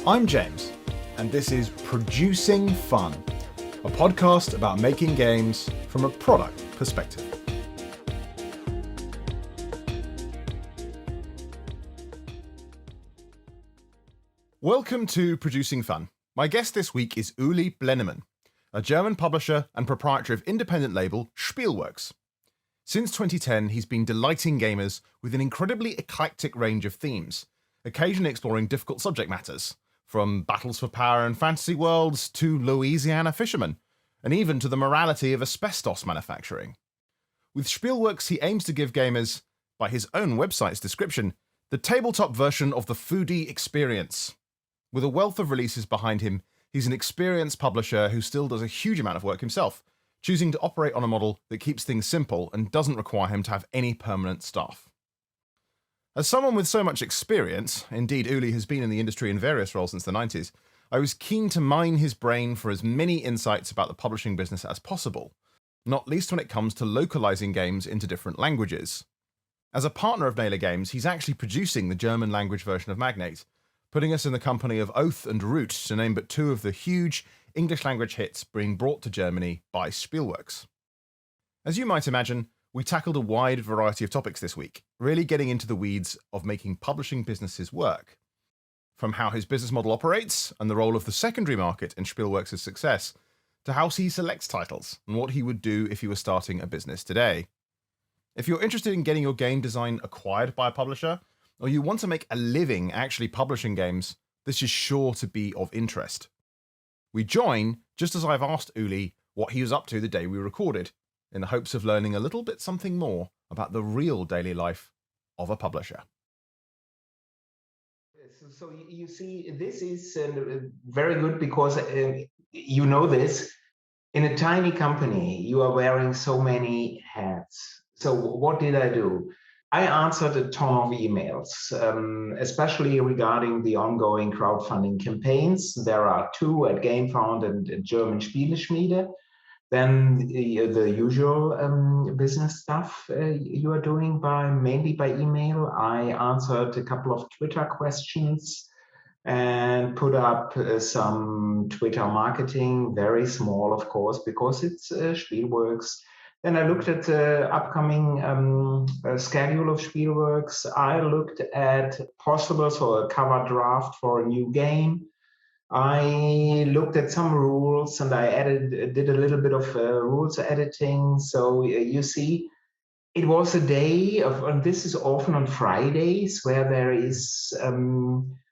I'm James, and this is Producing Fun, a podcast about making games from a product perspective. Welcome to Producing Fun. My guest this week is Ulrich Blennemann, a German publisher and proprietor of independent label Spielworxx. Since 2010, he's been delighting gamers with an incredibly eclectic range of themes, occasionally exploring difficult subject matters, from battles for power and fantasy worlds to Louisiana fishermen, and even to the morality of asbestos manufacturing. With Spielworxx, he aims to give gamers, by his own website's description, the tabletop version of the foodie experience. With a wealth of releases behind him, he's an experienced publisher who still does a huge amount of work himself, choosing to operate on a model that keeps things simple and doesn't require him to have any permanent staff. As someone with so much experience, indeed Ulrich has been in the industry in various roles since the 90s, I was keen to mine his brain for as many insights about the publishing business as possible, not least when it comes to localizing games into different languages. As a partner of Naylor Games, he's actually producing the German language version of Magnate, putting us in the company of Oath and Root, to name but two of the huge English language hits being brought to Germany by Spielworxx. As you might imagine, we tackled a wide variety of topics this week, really getting into the weeds of making publishing businesses work. From how his business model operates and the role of the secondary market in Spielworxx's success, to how he selects titles and what he would do if he were starting a business today. If you're interested in getting your game design acquired by a publisher, or you want to make a living actually publishing games, this is sure to be of interest. We join just as I've asked Ulrich what he was up to the day we recorded, in the hopes of learning a little bit something more about the real daily life of a publisher. So you see, this is very good because you know this. In a tiny company, you are wearing so many hats. So what did I do? I answered a ton of emails, especially regarding the ongoing crowdfunding campaigns. There are two at GameFound and German Spieleschmiede. Then the usual business stuff you are doing mainly by email. I answered a couple of Twitter questions and put up some Twitter marketing, very small, of course, because it's Spielworxx. Then I looked at the upcoming schedule of Spielworxx. I looked at possibles for a cover draft for a new game. I looked at some rules and I did a little bit of rules editing. So you see, it was a day of, and this is often on Fridays, where there is,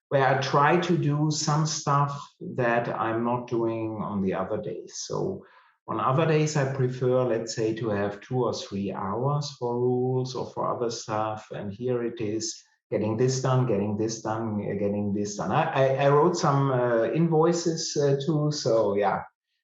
where I try to do some stuff that I'm not doing on the other days. So on other days, I prefer, let's say, to have 2 or 3 hours for rules or for other stuff. And here it is. Getting this done, getting this done, getting this done. I wrote some invoices too, so yeah,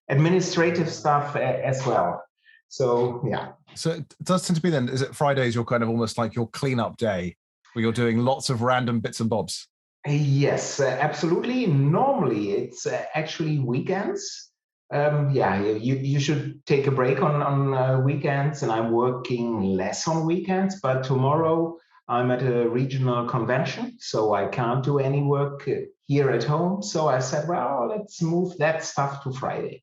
administrative stuff as well. So yeah. So it does tend to be then, is it Fridays you're kind of almost like your cleanup day, where you're doing lots of random bits and bobs? Yes, absolutely. Normally it's actually weekends. You should take a break on weekends, and I'm working less on weekends, but tomorrow I'm at a regional convention, so I can't do any work here at home. So I said, well, let's move that stuff to Friday.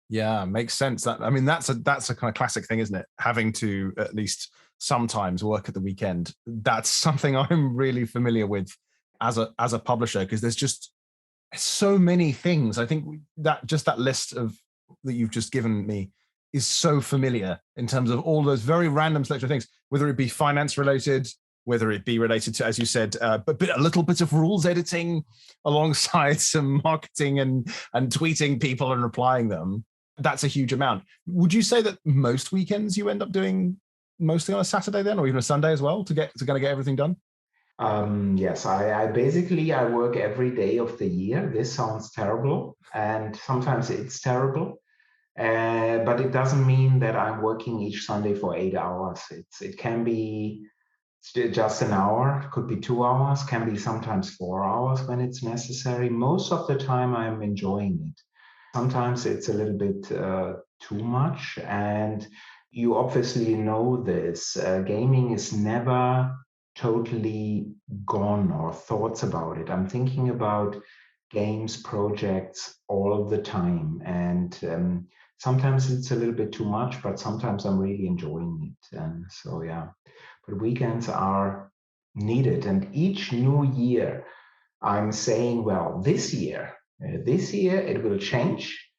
Yeah, makes sense. That's a kind of classic thing, isn't it? Having to at least sometimes work at the weekend. That's something I'm really familiar with as a publisher, because there's just so many things. I think that list of that you've just given me is so familiar in terms of all those very random selection of things, whether it be finance related, whether it be related to, as you said, but a little bit of rules editing alongside some marketing and tweeting people and replying them. That's a huge amount. Would you say that most weekends you end up doing mostly on a Saturday then, or even a Sunday as well, to kind of get everything done? Yes, I basically work every day of the year. This sounds terrible, and sometimes it's terrible. But it doesn't mean that I'm working each Sunday for 8 hours. It can be just an hour, could be 2 hours, can be sometimes 4 hours when it's necessary. Most of the time I'm enjoying it. Sometimes it's a little bit too much, and you obviously know this. Gaming is never totally gone, or thoughts about it. I'm thinking about games projects all the time. And sometimes it's a little bit too much, but sometimes I'm really enjoying it. And so, yeah, but weekends are needed. And each new year, I'm saying, well, this year it will change.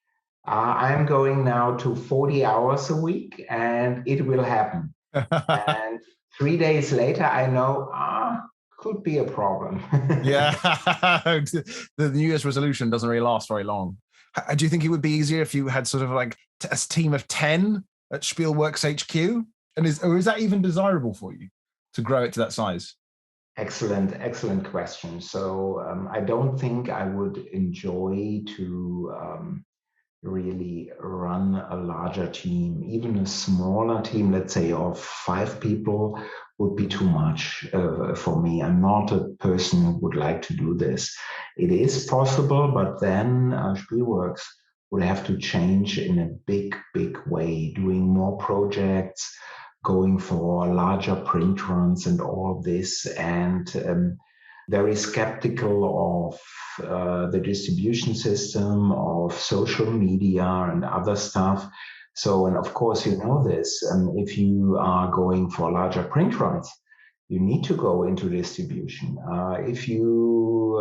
I'm going now to 40 hours a week and it will happen. And 3 days later, I know, could be a problem. Yeah, the New Year's resolution doesn't really last very long. Do you think it would be easier if you had sort of like a team of 10 at Spielworxx HQ? And is that even desirable for you to grow it to that size? Excellent question. So I don't think I would enjoy to really run a larger team. Even a smaller team, let's say of 5 people, would be too much for me. I'm not a person who would like to do this. It is possible, but then Spielworxx would have to change in a big way, doing more projects, going for larger print runs and all of this, and very skeptical of the distribution system, of social media and other stuff. So, and of course, you know this, if you are going for larger print runs, you need to go into distribution. If you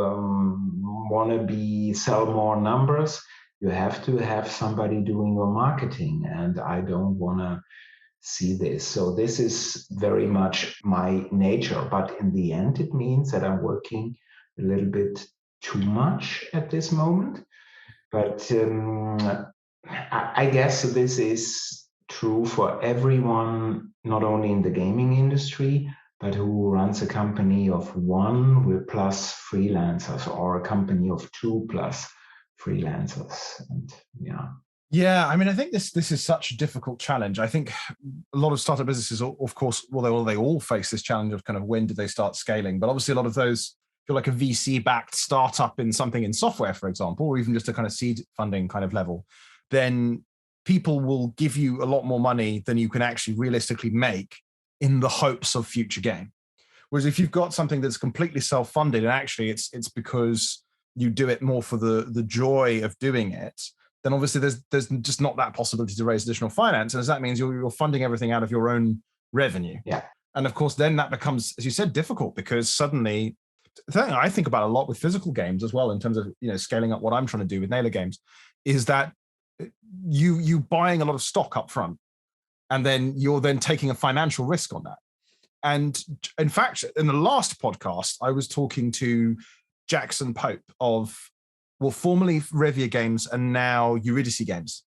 want to sell more numbers, you have to have somebody doing your marketing, and I don't want to see this. So this is very much my nature, but in the end, it means that I'm working a little bit too much at this moment. But I guess this is true for everyone, not only in the gaming industry, but who runs a company of one with plus freelancers or a company of 2 plus freelancers. And yeah. Yeah, I mean, I think this is such a difficult challenge. I think a lot of startup businesses, of course, well, they all face this challenge of kind of when do they start scaling. But obviously, a lot of those, if you're like a VC-backed startup in something in software, for example, or even just a kind of seed funding kind of level, then people will give you a lot more money than you can actually realistically make in the hopes of future gain. Whereas if you've got something that's completely self-funded and actually it's because you do it more for the joy of doing it, then obviously there's just not that possibility to raise additional finance. And as that means you're funding everything out of your own revenue. Yeah. And of course, then that becomes, as you said, difficult because suddenly, the thing I think about a lot with physical games as well, in terms of scaling up what I'm trying to do with Naylor Games, is that you buying a lot of stock up front, and then you're then taking a financial risk on that. And in fact, in the last podcast, I was talking to Jackson Pope of, well, formerly Revia Games and now Eurydice Games.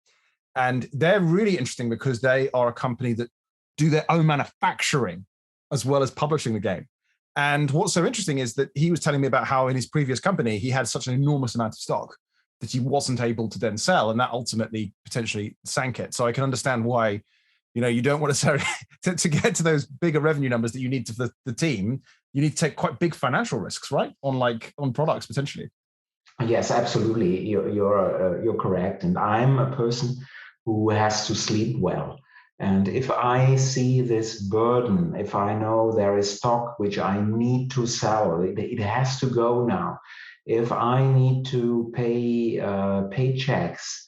And they're really interesting because they are a company that do their own manufacturing as well as publishing the game. And what's so interesting is that he was telling me about how in his previous company, he had such an enormous amount of stock that he wasn't able to then sell. And that ultimately potentially sank it. So I can understand why, you don't want to get to those bigger revenue numbers that you need to the team. You need to take quite big financial risks, right? On products potentially. Yes, absolutely. You're correct. And I'm a person who has to sleep well. And if I see this burden, if I know there is stock which I need to sell, it has to go now. If I need to pay paychecks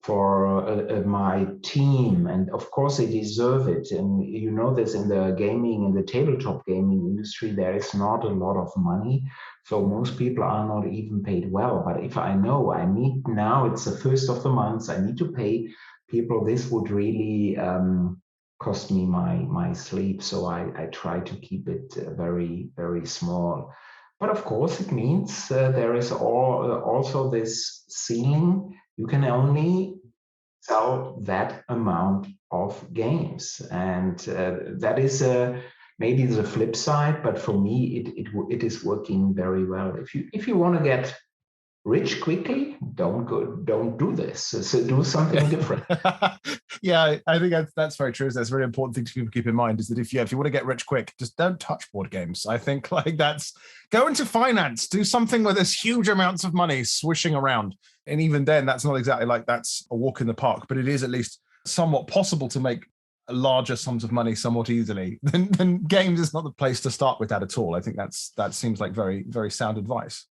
for my team, and of course they deserve it. And you know this, in the tabletop gaming industry, there is not a lot of money. So most people are not even paid well. But if I know I need now, it's the first of the month, I need to pay people, this would really cost me my sleep. So I try to keep it very, very small. But of course, it means there is also this ceiling. You can only sell that amount of games. And that is maybe the flip side, but for me, it is working very well. If you want to get rich quickly, don't do this. So do something different. Yeah, I think that's very true. That's a very important thing to keep in mind, is that if you want to get rich quick, just don't touch board games. I think that's go into finance, do something where there's huge amounts of money swishing around. And even then, that's not exactly like that's a walk in the park, but it is at least somewhat possible to make larger sums of money somewhat easily. Then games is not the place to start with that at all. I think that seems like very, very sound advice.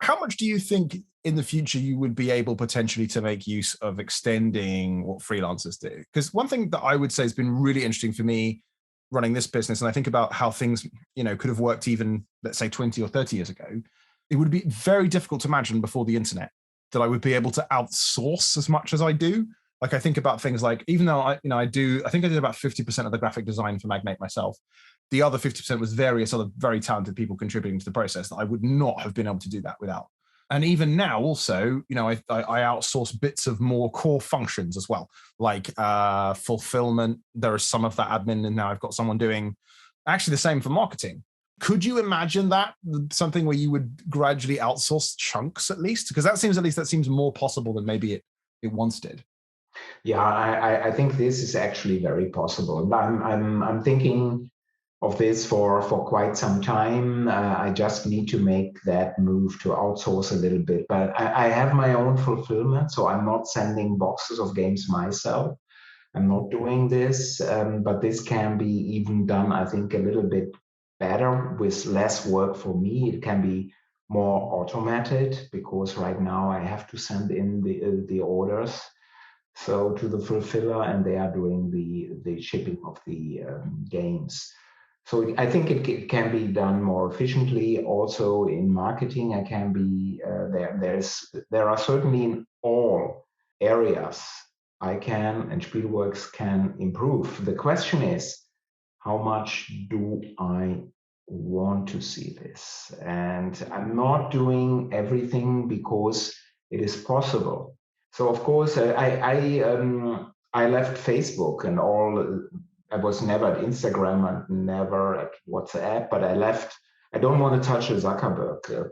How much do you think in the future you would be able potentially to make use of extending what freelancers do? Because one thing that I would say has been really interesting for me running this business, and I think about how things, could have worked even, let's say, 20 or 30 years ago, it would be very difficult to imagine before the internet that I would be able to outsource as much as I do. Like I think about things like, even though I think I did about 50% of the graphic design for Magnate myself. The other 50% was various other very talented people contributing to the process that I would not have been able to do that without. And even now also, I outsource bits of more core functions as well, like fulfillment. There is some of that admin, and now I've got someone doing actually the same for marketing. Could you imagine that something where you would gradually outsource chunks at least? Because that seems more possible than maybe it once did. Yeah, I think this is actually very possible. And I'm thinking of this for quite some time. I just need to make that move to outsource a little bit. But I have my own fulfillment, so I'm not sending boxes of games myself. I'm not doing this, but this can be even done, I think, a little bit better with less work for me. It can be more automated because right now I have to send in the orders so to the fulfiller, and they are doing the shipping of the games. So I think it can be done more efficiently. Also in marketing, I can be there are certainly in all areas I can and Spielworxx can improve. The question is, how much do I want to see this? And I'm not doing everything because it is possible. So of course, I left Facebook and all. I was never at Instagram and never at WhatsApp, but I left. I don't want to touch a Zuckerberg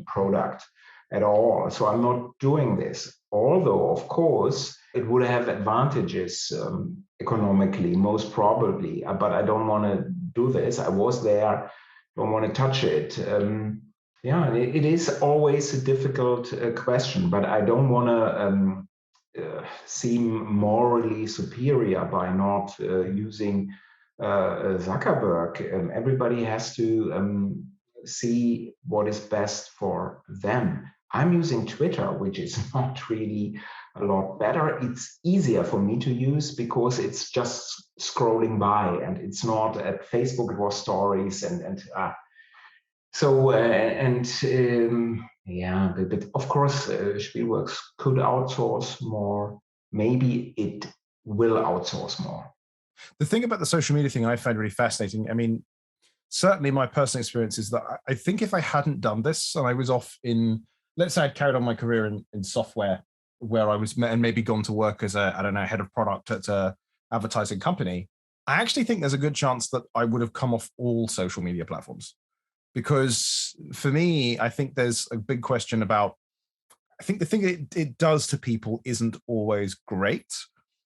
product at all. So I'm not doing this. Although, of course, it would have advantages economically, most probably, but I don't want to do this. I was there, don't want to touch it. Yeah, it is always a difficult question, but I don't want to seem morally superior by not using Zuckerberg. Everybody has to see what is best for them. I'm using Twitter, which is not really a lot better. It's easier for me to use because it's just scrolling by, and it's not at Facebook. It was stories yeah, but of course, Spielworxx could outsource more. Maybe it will outsource more. The thing about the social media thing I find really fascinating, I mean, certainly my personal experience is that I think if I hadn't done this and I was off in, let's say I'd carried on my career in software where I was, and maybe gone to work as a, I don't know, head of product at a advertising company, I actually think there's a good chance that I would have come off all social media platforms. Because for me, I think there's a big question about, I think the thing it does to people isn't always great.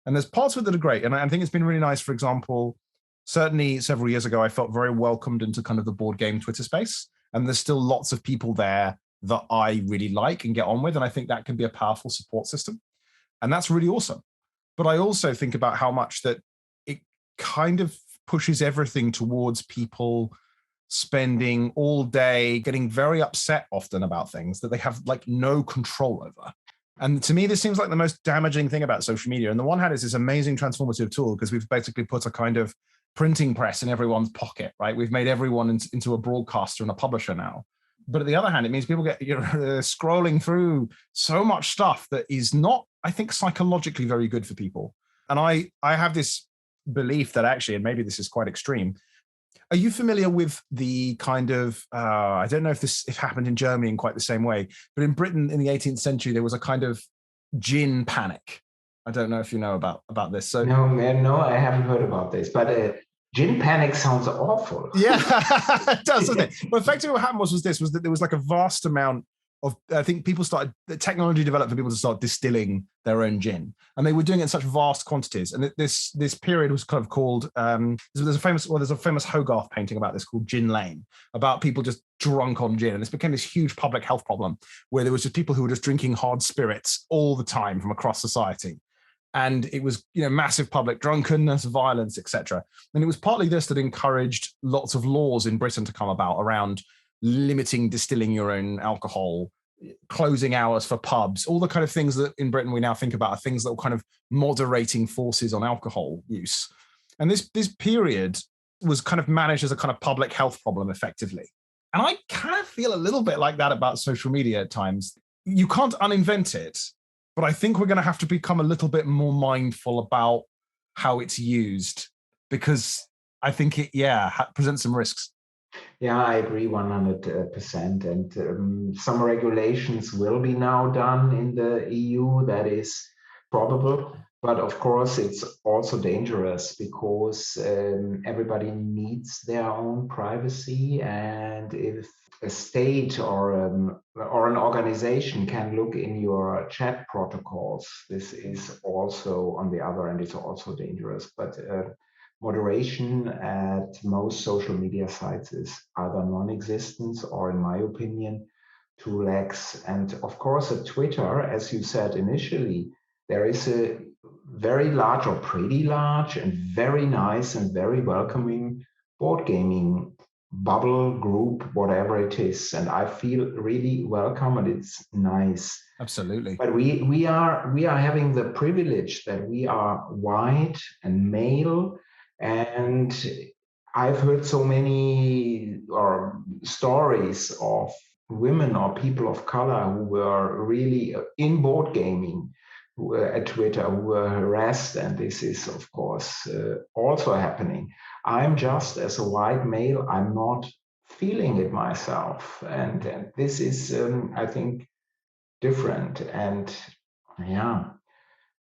And there's parts of it that are great. And I think it's been really nice. For example, certainly several years ago, I felt very welcomed into kind of the board game Twitter space. And there's still lots of people there that I really like and get on with. And I think that can be a powerful support system. And that's really awesome. But I also think about how much that it kind of pushes everything towards people spending all day getting very upset often about things that they have like no control over. And to me, this seems like the most damaging thing about social media. And the one hand is this amazing transformative tool because we've basically put a kind of printing press in everyone's pocket, right? We've made everyone into a broadcaster and a publisher now. But at the other hand, it means people get scrolling through so much stuff that is not, I think, psychologically very good for people. And I have this belief that actually, and maybe this is quite extreme, are you familiar with the kind of, I don't know if this happened in Germany in quite the same way, but in Britain in the 18th century, there was a kind of gin panic. I don't know if you know about this. So no, man, no, I haven't heard about this, but gin panic sounds awful. Yeah, it does, doesn't it? Well, effectively what happened was that there was like a vast amount of, I think people started, the technology developed for people to start distilling their own gin, and they were doing it in such vast quantities. And this period was kind of called, there's a famous Hogarth painting about this called Gin Lane, about people just drunk on gin. And this became this huge public health problem where there was just people who were just drinking hard spirits all the time from across society. And it was, massive public drunkenness, violence, etc. And it was partly this that encouraged lots of laws in Britain to come about around limiting distilling your own alcohol, closing hours for pubs, all the kind of things that in Britain we now think about are things that are kind of moderating forces on alcohol use. And this period was kind of managed as a kind of public health problem effectively. And I kind of feel a little bit like that about social media at times. You can't uninvent it, but I think we're going to have to become a little bit more mindful about how it's used, because I think it, presents some risks. Yeah, I agree 100%. And some regulations will be now done in the EU. That is probable. But of course, it's also dangerous because everybody needs their own privacy. And if a state or an organization can look in your chat protocols, this is also on the other end, it's also dangerous. But moderation at most social media sites is either non-existent or, in my opinion, too lax. And of course, at Twitter, as you said initially, there is a very large or pretty large and very nice and very welcoming board gaming bubble group, whatever it is. And I feel really welcome and it's nice. Absolutely. But we are having the privilege that we are white and male, and I've heard so many stories of women or people of color who were really in board gaming at Twitter, who were harassed, and this is, of course, also happening. I'm just, as a white male, I'm not feeling it myself. And this is, I think, different. And yeah,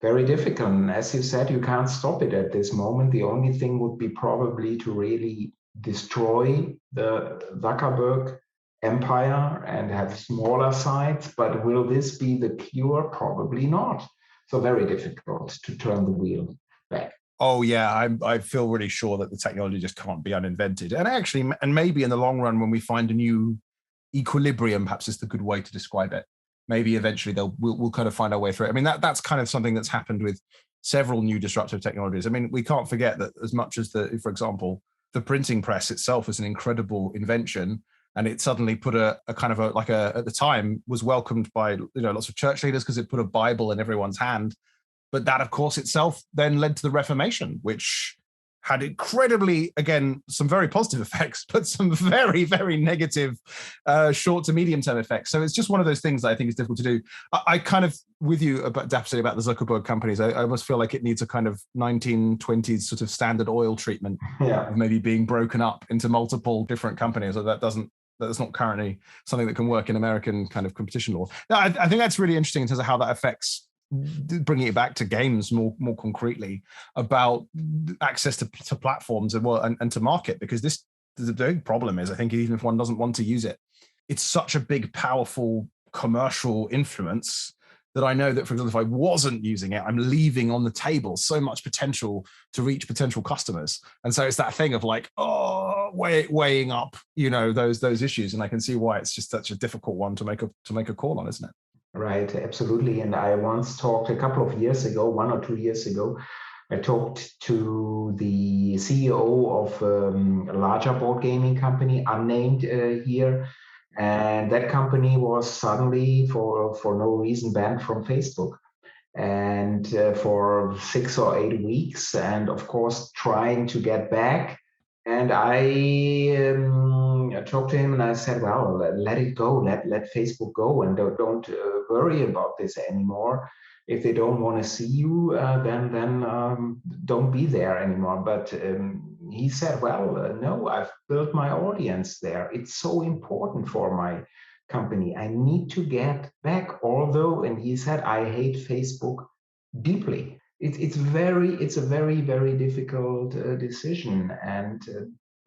very difficult. And as you said, you can't stop it at this moment. The only thing would be probably to really destroy the Zuckerberg empire and have smaller sites. But will this be the cure? Probably not. So very difficult to turn the wheel back. Oh yeah, I feel really sure that the technology just can't be uninvented. And actually, and maybe in the long run, when we find a new equilibrium, perhaps is the good way to describe it. Maybe eventually we'll kind of find our way through it. I mean, that's kind of something that's happened with several new disruptive technologies. I mean, we can't forget that as much as for example, the printing press itself was an incredible invention, and it suddenly put a kind of at the time was welcomed by lots of church leaders because it put a Bible in everyone's hand. But that, of course, itself then led to the Reformation, which had incredibly, again, some very positive effects, but some very, very negative short to medium term effects. So it's just one of those things that I think is difficult to do. I kind of, with you about the Zuckerberg companies, I almost feel like it needs a kind of 1920s sort of Standard Oil treatment of maybe being broken up into multiple different companies. So that's not currently something that can work in American kind of competition law. Now, I think that's really interesting in terms of how that affects, bringing it back to games more concretely, about access to platforms and to market, because the big problem is, I think, even if one doesn't want to use it, it's such a big, powerful commercial influence that I know that, for example, if I wasn't using it, I'm leaving on the table so much potential to reach potential customers. And so it's that thing of like, weighing up, those issues. And I can see why it's just such a difficult one to make a call on, isn't it? Right, absolutely. And I once talked a couple of years ago, 1 or 2 years ago, I talked to the CEO of a larger board gaming company, unnamed here. And that company was suddenly, for no reason, banned from Facebook. And for 6 or 8 weeks, and of course, trying to get back. And I talked to him and I said, well, let it go, let Facebook go, and don't worry about this anymore. If they don't want to see you, then don't be there anymore. But he said, well, no, I've built my audience there. It's so important for my company. I need to get back, although, and he said, I hate Facebook deeply. It's a very, very difficult decision. And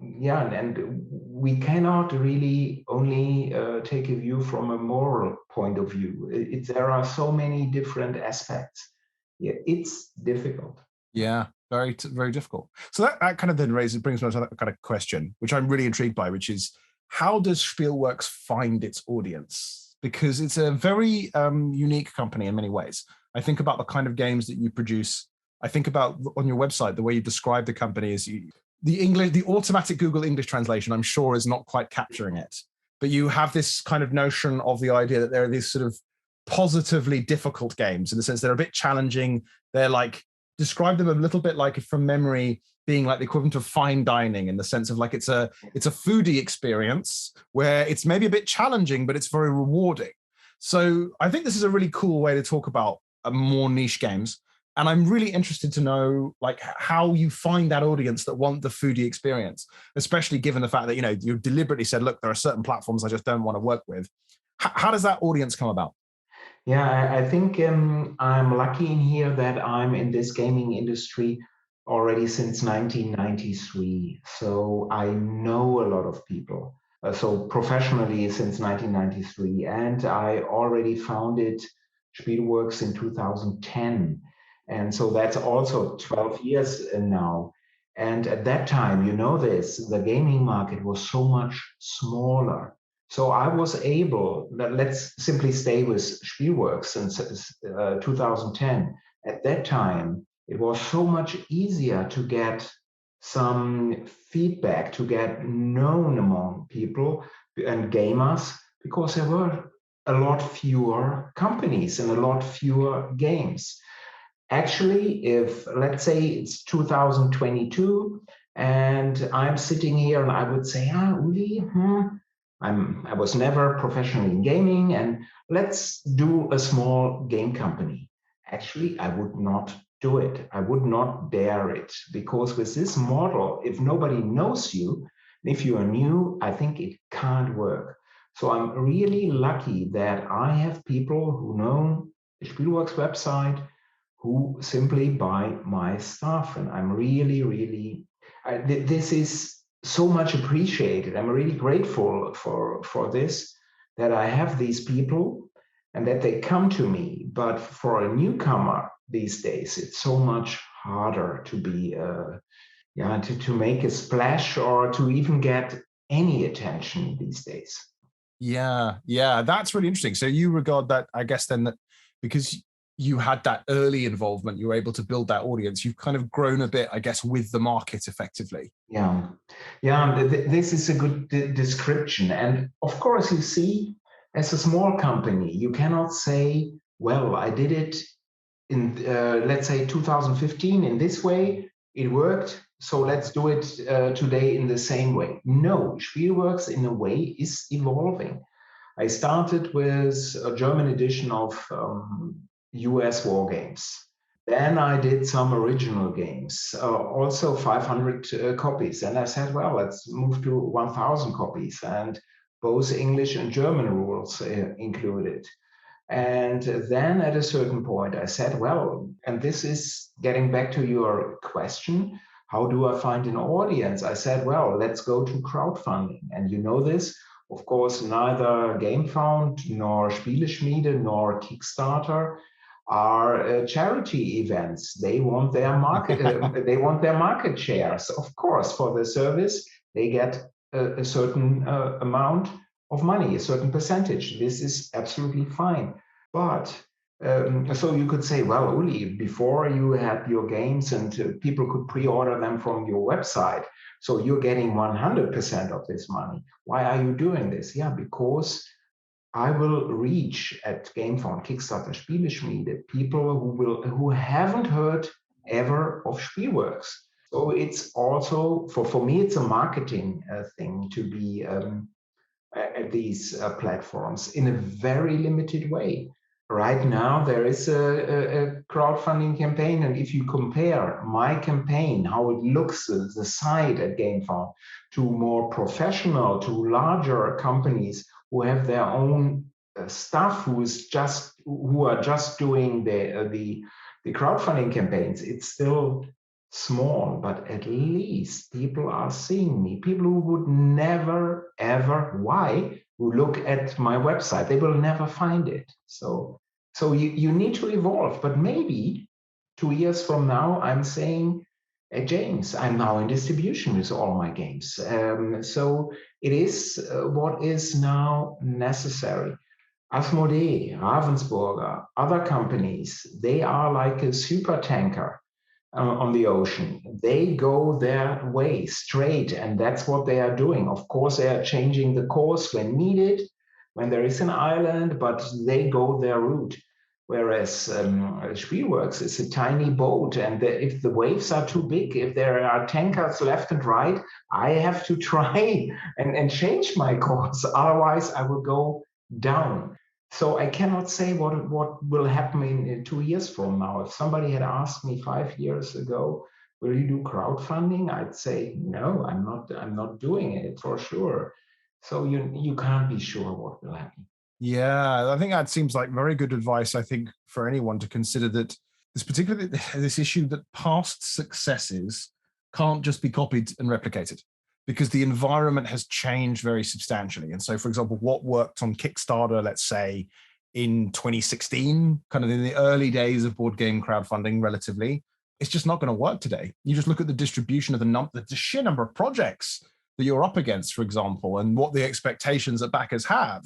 and we cannot really only take a view from a moral point of view. There are so many different aspects. Yeah, it's difficult. Yeah, very, very difficult. So that kind of then brings me to that kind of question, which I'm really intrigued by, which is, how does Spielworxx find its audience? Because it's a very unique company in many ways. I think about the kind of games that you produce. I think about on your website, the way you describe the company is the automatic Google English translation, I'm sure, is not quite capturing it. but you have this kind of notion of the idea that there are these sort of positively difficult games in the sense they're a bit challenging. They're like, describe them a little bit like from memory being like the equivalent of fine dining in the sense of like it's a foodie experience where it's maybe a bit challenging, but it's very rewarding. So I think this is a really cool way to talk about more niche games. And I'm really interested to know like how you find that audience that want the foodie experience, especially given the fact that, you deliberately said, look, there are certain platforms I just don't want to work with. How does that audience come about? Yeah, I think I'm lucky in here that I'm in this gaming industry already since 1993. So I know a lot of people. So professionally since 1993. And I already founded Spielworxx in 2010. And so that's also 12 years now. And at that time, you know this, the gaming market was so much smaller. So I was able, let's simply stay with Spielworxx since 2010. At that time, it was so much easier to get some feedback, to get known among people and gamers, because there were a lot fewer companies and a lot fewer games. Actually, if let's say it's 2022 and I'm sitting here and I would say, Uli, I was never professionally in gaming, and let's do a small game company. Actually, I would not do it. I would not dare it, because with this model, if nobody knows you, if you are new, I think it can't work. So I'm really lucky that I have people who know the Spielworxx website, who simply buy my stuff. And I'm really, really, this is so much appreciated. I'm really grateful for this, that I have these people and that they come to me. But for a newcomer these days, it's so much harder to be, to make a splash or to even get any attention these days. Yeah, that's really interesting. So you regard that, I guess, then that because you had that early involvement, you were able to build that audience. You've kind of grown a bit, I guess, with the market effectively. Yeah, this is a good description. And of course, you see, as a small company, you cannot say, well, I did it in, let's say, 2015 in this way, it worked, so let's do it today in the same way. No, Spielworxx in a way is evolving. I started with a German edition of US war games. Then I did some original games, also 500 copies. And I said, well, let's move to 1,000 copies, and both English and German rules included. And then at a certain point, I said, well, and this is getting back to your question, how do I find an audience? I said, well, let's go to crowdfunding. And you know this, of course, neither GameFound nor Spieleschmiede nor Kickstarter are charity events. They want their market. They want their market shares. Of course, for the service, they get a certain amount of money, a certain percentage. This is absolutely fine. But so you could say, well, Uli, before you had your games and people could pre-order them from your website, so you're getting 100% of this money. Why are you doing this? Yeah, because I will reach at GameFound, Kickstarter, Spieleschmiede people who haven't heard ever of Spielworxx. So it's also for me, it's a marketing thing to be at these platforms in a very limited way. Right now, there is a crowdfunding campaign, and if you compare my campaign, how it looks, the site at GameFound, to more professional, to larger companies who have their own staff, who are just doing the crowdfunding campaigns, it's still small, but at least people are seeing me. People who would never, ever, who look at my website, they will never find it. So you need to evolve. But maybe 2 years from now, I'm saying, James, I'm now in distribution with all my games. So it is what is now necessary. Asmodee, Ravensburger, other companies, they are like a super tanker. on the ocean. They go their way straight, and that's what they are doing. Of course, they are changing the course when needed, when there is an island, but they go their route. Whereas Spielworxx is a tiny boat, and if the waves are too big, if there are tankers left and right, I have to try and change my course. Otherwise, I will go down. So I cannot say what will happen in 2 years from now. If somebody had asked me 5 years ago, will you do crowdfunding? I'd say no, I'm not doing it for sure. So you can't be sure what will happen. Yeah, I think that seems like very good advice, I think, for anyone to consider that this issue that past successes can't just be copied and replicated because the environment has changed very substantially. And so, for example, what worked on Kickstarter, let's say in 2016, kind of in the early days of board game crowdfunding, relatively, it's just not going to work today. You just look at the distribution of the sheer number of projects that you're up against, for example, and what the expectations that backers have.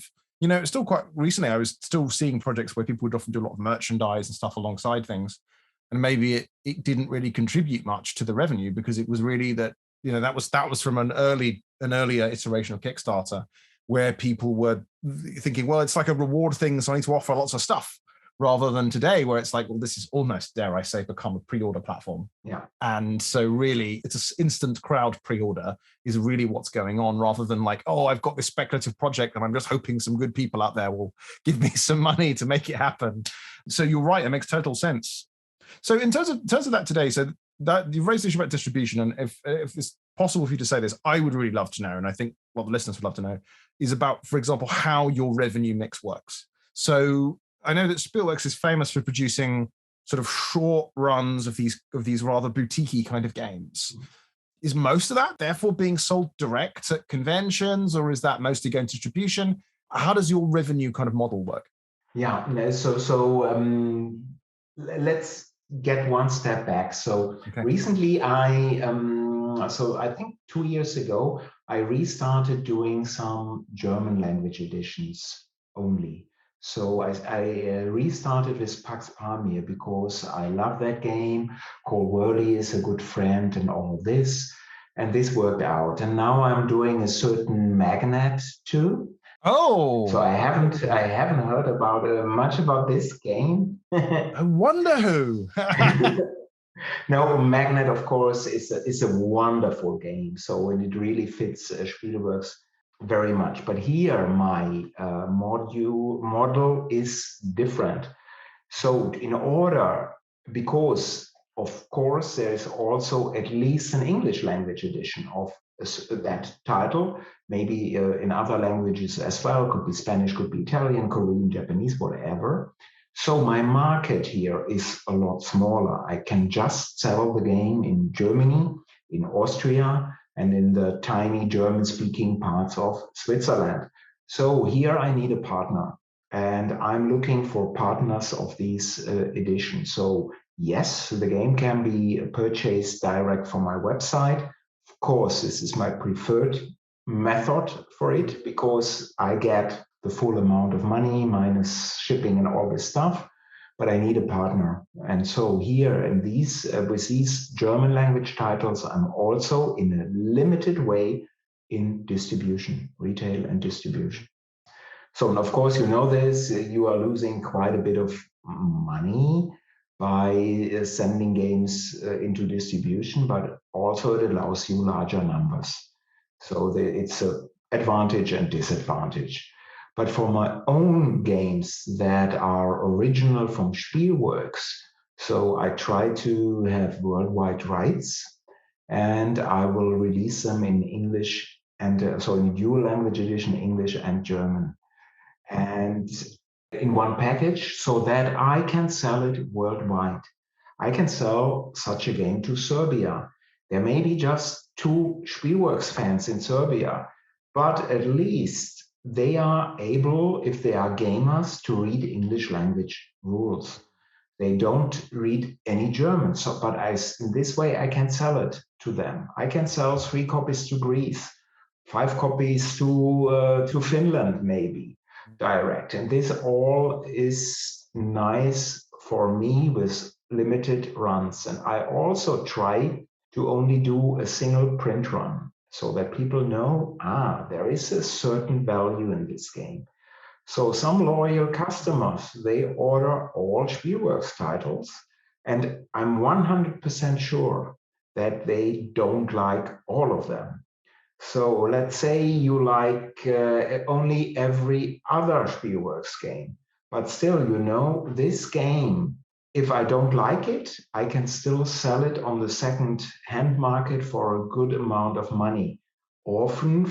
Still quite recently, I was still seeing projects where people would often do a lot of merchandise and stuff alongside things. And maybe it didn't really contribute much to the revenue because it was really that was from an earlier iteration of Kickstarter where people were thinking, well, it's like a reward thing, so I need to offer lots of stuff, rather than today where it's like, well, this is almost, dare I say, become a pre-order platform. Yeah. And so really it's an instant crowd pre-order is really what's going on, rather than like, oh, I've got this speculative project and I'm just hoping some good people out there will give me some money to make it happen. So you're right, it makes total sense. So in terms of that today, so that you've raised the issue about distribution, and if it's possible for you to say this, I would really love to know, and I think what the listeners would love to know, is about, for example, how your revenue mix works. So I know that Spielworxx is famous for producing sort of short runs of these rather boutique-y kind of games. Is most of that therefore being sold direct at conventions, or is that mostly going to distribution? How does your revenue kind of model work? Yeah, let's get one step back. So Okay. recently, I think 2 years ago, I restarted doing some German language editions only. So I restarted with Pax Pamir because I love that game. Cole Worley is a good friend and all this. And this worked out. And now I'm doing a certain magnet too. Oh, So I haven't heard about much about this game. I wonder who. No, Magnet, of course, is a wonderful game. So and it really fits Spielworxx very much. But here, my model is different. So in order, because of course there is also at least an English language edition of that title, maybe in other languages as well, could be Spanish, could be Italian, Korean, Japanese, whatever. So my market here is a lot smaller. I can just sell the game in Germany, in Austria, and in the tiny German-speaking parts of Switzerland. So here I need a partner, and I'm looking for partners of these editions. So yes, the game can be purchased direct from my website. Of course, this is my preferred method for it because I get the full amount of money minus shipping and all this stuff. But I need a partner, and so here in these with these German language titles, I'm also in a limited way in distribution, retail and distribution. So, and of course, you know this, you are losing quite a bit of money by sending games into distribution, but also it allows you larger numbers. So it's an advantage and disadvantage. But for my own games that are original from Spielworxx, so I try to have worldwide rights, and I will release them in English and so in dual language edition, English and German, and in one package so that I can sell it worldwide. I can sell such a game to Serbia. There may be just 2 Spielworxx fans in Serbia, but at least they are able, if they are gamers, to read English language rules. They don't read any German, but in this way I can sell it to them. I can sell 3 copies to Greece, 5 copies to Finland, maybe direct. And this all is nice for me with limited runs. And I also try to only do a single print run so that people know, there is a certain value in this game. So some loyal customers, they order all Spielworxx titles, and I'm 100% sure that they don't like all of them. So let's say you like only every other Spielworxx game, but still, this game, if I don't like it, I can still sell it on the second hand market for a good amount of money. Often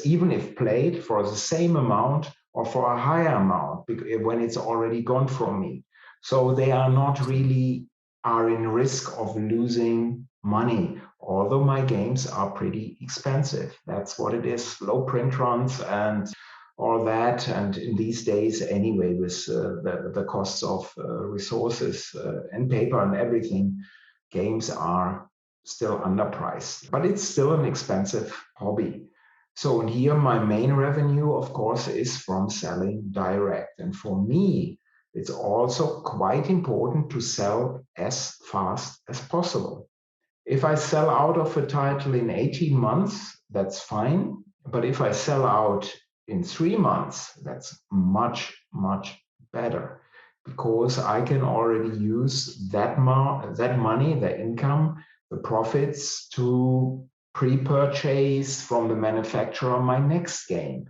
even if played for the same amount or for a higher amount when it's already gone from me. So they are not really are in risk of losing money, although my games are pretty expensive. That's what it is, low print runs and all that. And in these days anyway, with the costs of resources and paper and everything, games are still underpriced, but it's still an expensive hobby. So here my main revenue, of course, is from selling direct. And for me, it's also quite important to sell as fast as possible. If I sell out of a title in 18 months, that's fine. But if I sell out in 3 months, that's much, much better, because I can already use that money, the income, the profits, to pre-purchase from the manufacturer my next game.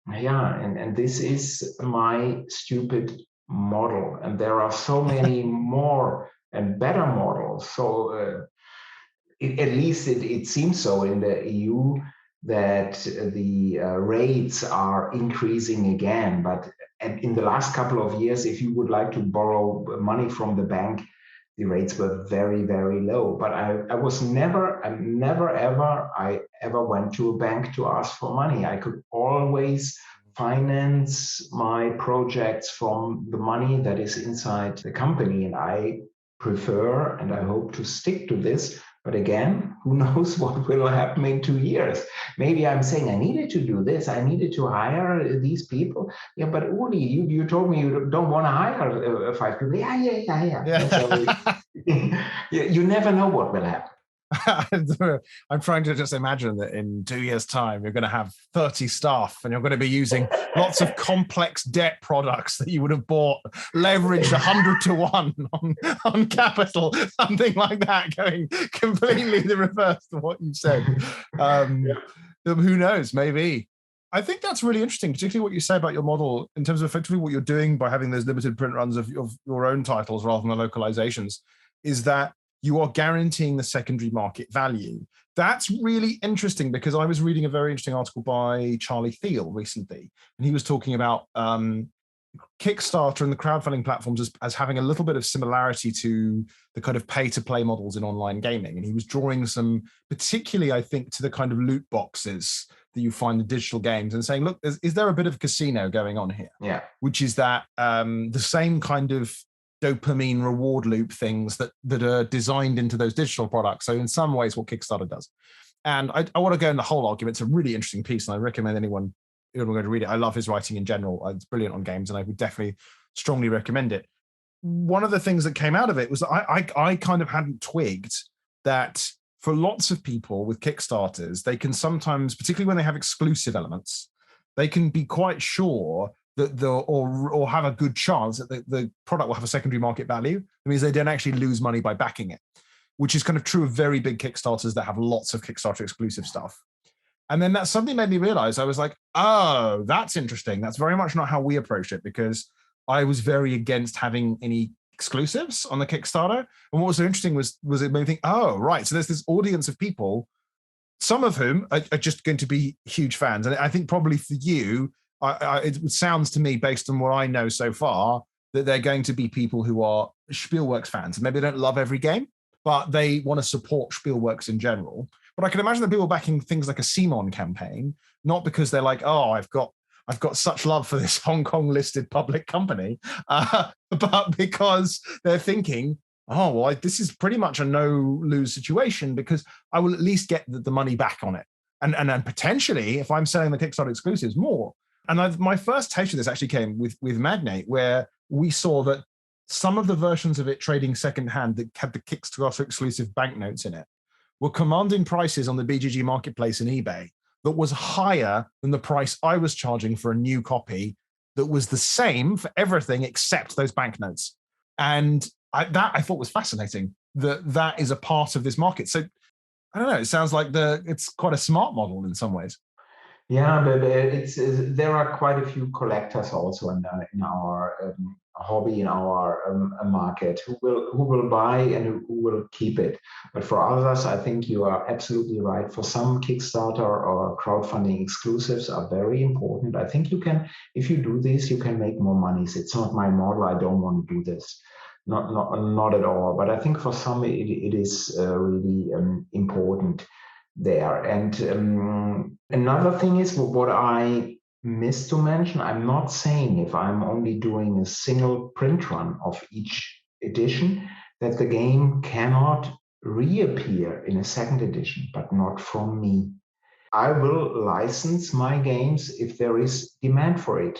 Yeah, and this is my stupid model. And there are so many more and better models. So at least it seems so in the EU, that the rates are increasing again. But in the last couple of years, if you would like to borrow money from the bank, the rates were very, very low. But I was never ever, I ever went to a bank to ask for money. I could always finance my projects from the money that is inside the company. And I prefer, and I hope to stick to this. But again, who knows what will happen in 2 years? Maybe I'm saying I needed to do this. I needed to hire these people. Yeah, but Uli, you told me you don't want to hire 5 people. Yeah. So, you never know what will happen. I'm trying to just imagine that in 2 years' time, you're going to have 30 staff and you're going to be using lots of complex debt products that you would have bought, leveraged 100 to 1 on capital, something like that, going completely the reverse of what you said. Who knows? Maybe. I think that's really interesting, particularly what you say about your model in terms of effectively what you're doing by having those limited print runs of your own titles rather than the localizations, is that you are guaranteeing the secondary market value. That's really interesting, because I was reading a very interesting article by Charlie Thiel recently, and he was talking about Kickstarter and the crowdfunding platforms as having a little bit of similarity to the kind of pay-to-play models in online gaming. And he was drawing some, particularly, I think, to the kind of loot boxes that you find in digital games, and saying, look, is there a bit of casino going on here? Yeah. Which is that the same kind of dopamine reward loop things that are designed into those digital products. So in some ways, what Kickstarter does. And I want to go in the whole argument. It's a really interesting piece, and I recommend anyone who will go to read it. I love his writing in general. It's brilliant on games, and I would definitely strongly recommend it. One of the things that came out of it was that I kind of hadn't twigged that for lots of people with Kickstarters, they can sometimes, particularly when they have exclusive elements, they can be quite sure that or have a good chance that the product will have a secondary market value. It means they don't actually lose money by backing it, which is kind of true of very big Kickstarters that have lots of Kickstarter exclusive stuff. And then that suddenly made me realize, I was like, oh, that's interesting. That's very much not how we approached it, because I was very against having any exclusives on the Kickstarter. And what was so interesting was it made me think, oh, right. So there's this audience of people, some of whom are just going to be huge fans. And I think probably for you, it sounds to me, based on what I know so far, that they're going to be people who are Spielworxx fans. Maybe they don't love every game, but they want to support Spielworxx in general. But I can imagine that people backing things like a Simon campaign, not because they're like, oh, I've got such love for this Hong Kong listed public company, but because they're thinking, oh, well, this is pretty much a no-lose situation, because I will at least get the money back on it. And then potentially, if I'm selling the Kickstarter exclusives, more. And my first taste of this actually came with Magnate, where we saw that some of the versions of it trading secondhand that had the Kickstarter exclusive banknotes in it were commanding prices on the BGG marketplace and eBay that was higher than the price I was charging for a new copy that was the same for everything except those banknotes. And I thought was fascinating that is a part of this market. So I don't know, it sounds like it's quite a smart model in some ways. Yeah, but there are quite a few collectors also in our hobby, in our market, who will buy and who will keep it. But for others, I think you are absolutely right. For some, Kickstarter or crowdfunding exclusives are very important. I think you can, if you do this, you can make more money. It's not my model. I don't want to do this. Not at all. But I think for some, it is really important there. And another thing is what I missed to mention. I'm not saying if I'm only doing a single print run of each edition that the game cannot reappear in a second edition, but not from me. I will license my games if there is demand for it.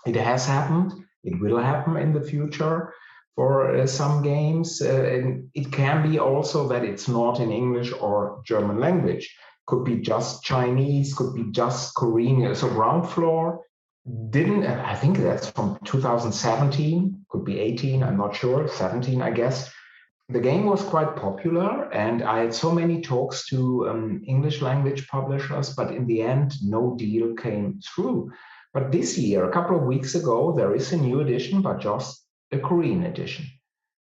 It has happened. It will happen in the future for some games. And it can be also that it's not in English or German language. Could be just Chinese, could be just Korean. So Ground Floor didn't, I think that's from 2017, could be 18, I'm not sure, 17, I guess. The game was quite popular, and I had so many talks to English language publishers, but in the end, no deal came through. But this year, a couple of weeks ago, there is a new edition, but just a Korean edition.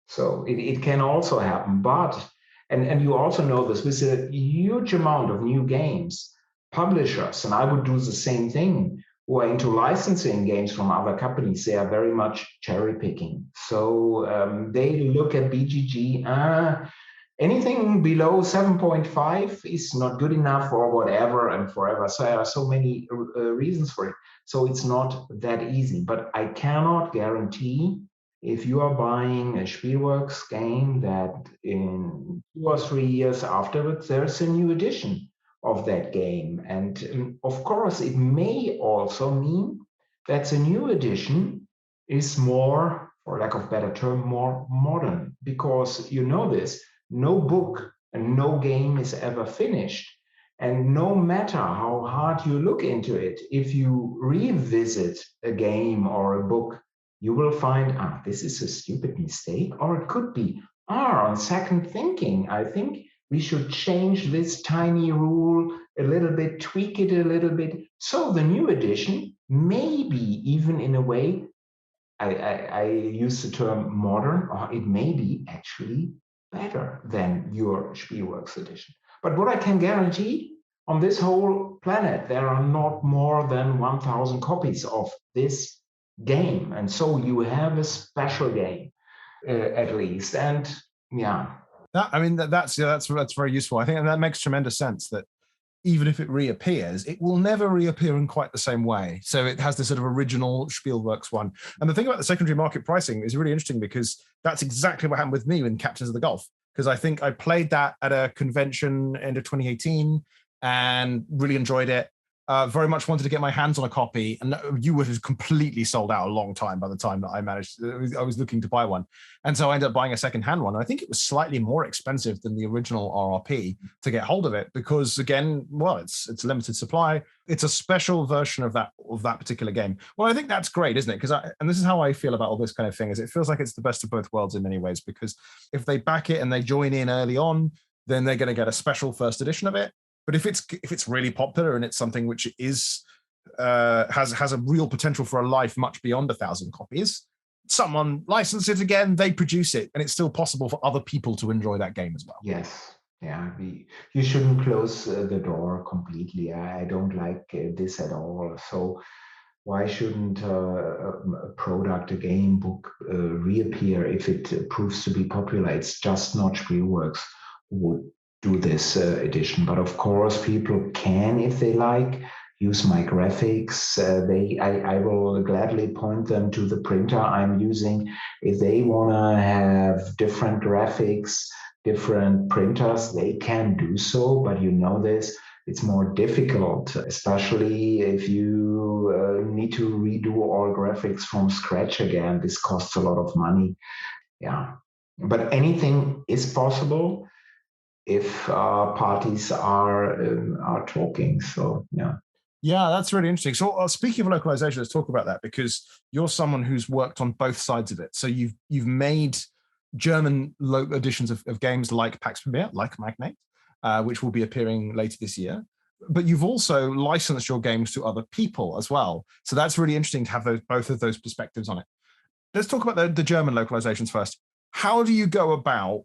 So it can also happen. But, and you also know this, with a huge amount of new games, publishers, and I would do the same thing, who are into licensing games from other companies, they are very much cherry picking. So they look at BGG, anything below 7.5 is not good enough or whatever and forever. So there are so many reasons for it. So it's not that easy, but I cannot guarantee if you are buying a Spielworxx game that in 2 or 3 years afterwards, there's a new edition of that game. And of course, it may also mean that the new edition is more, for lack of a better term, more modern, because you know this, no book and no game is ever finished. And no matter how hard you look into it, if you revisit a game or a book, you will find, this is a stupid mistake, or it could be, on second thinking, I think we should change this tiny rule a little bit, tweak it a little bit. So the new edition, maybe even in a way, I use the term modern, or it may be actually better than your Spielworxx edition. But what I can guarantee, on this whole planet, there are not more than 1,000 copies of this game. And so you have a special game, at least. And yeah. That's very useful. I think that makes tremendous sense that even if it reappears, it will never reappear in quite the same way. So it has this sort of original Spielworxx one. And the thing about the secondary market pricing is really interesting because that's exactly what happened with me in Captains of the Gulf. Because I think I played that at a convention end of 2018 and really enjoyed it. Very much wanted to get my hands on a copy, and you would have completely sold out a long time by the time that I was looking to buy one. And so I ended up buying a secondhand one. I think it was slightly more expensive than the original RRP to get hold of it because, again, well, it's limited supply. It's a special version of that particular game. Well, I think that's great, isn't it? Because and this is how I feel about all this kind of thing, is it feels like it's the best of both worlds in many ways, because if they back it and they join in early on, then they're going to get a special first edition of it. But if it's really popular and it's something which is has a real potential for a life much beyond 1,000 copies, someone licenses it again, they produce it, and it's still possible for other people to enjoy that game as well. Yes. Yeah, you shouldn't close the door completely. I don't like this at all. So why shouldn't a product, a game book reappear if it proves to be popular? It's just not Spielworxx who would do this edition. But of course, people can, if they like, use my graphics. I will gladly point them to the printer I'm using. If they want to have different graphics, different printers, they can do so. But you know this, it's more difficult, especially if you need to redo all graphics from scratch again. This costs a lot of money. Yeah, but anything is possible if parties are talking. So yeah. Yeah, that's really interesting. So, speaking of localization, let's talk about that because you're someone who's worked on both sides of it. So you've made German editions of games like Pax Premier, like Magnate, which will be appearing later this year. But you've also licensed your games to other people as well. So that's really interesting to have both of those perspectives on it. Let's talk about the German localizations first. How do you go about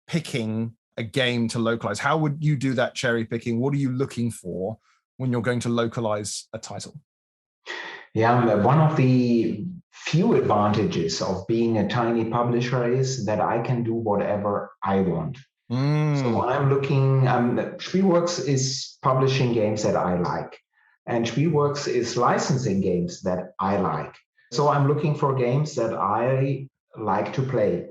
picking a game to localize? How would you do that cherry picking? What are you looking for when you're going to localize a title? Yeah, one of the few advantages of being a tiny publisher is that I can do whatever I want. So I'm looking, Spielworxx is publishing games that I like, and Spielworxx is licensing games that I like. So I'm looking for games that I like to play.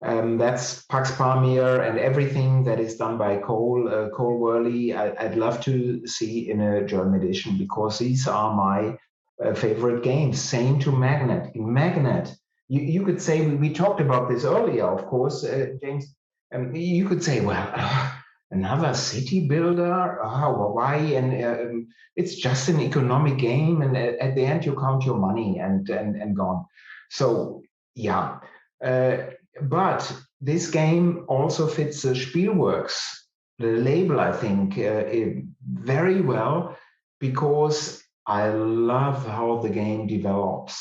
That's Pax Pamir and everything that is done by Cole Worley. I'd love to see in a German edition because these are my favorite games. Same to Magnet. In Magnet, you could say we talked about this earlier, of course, James. You could say, well, another city builder. Well, why? And it's just an economic game, and at the end you count your money and gone. So yeah. But this game also fits the Spielworxx, the label, I think, very well because I love how the game develops.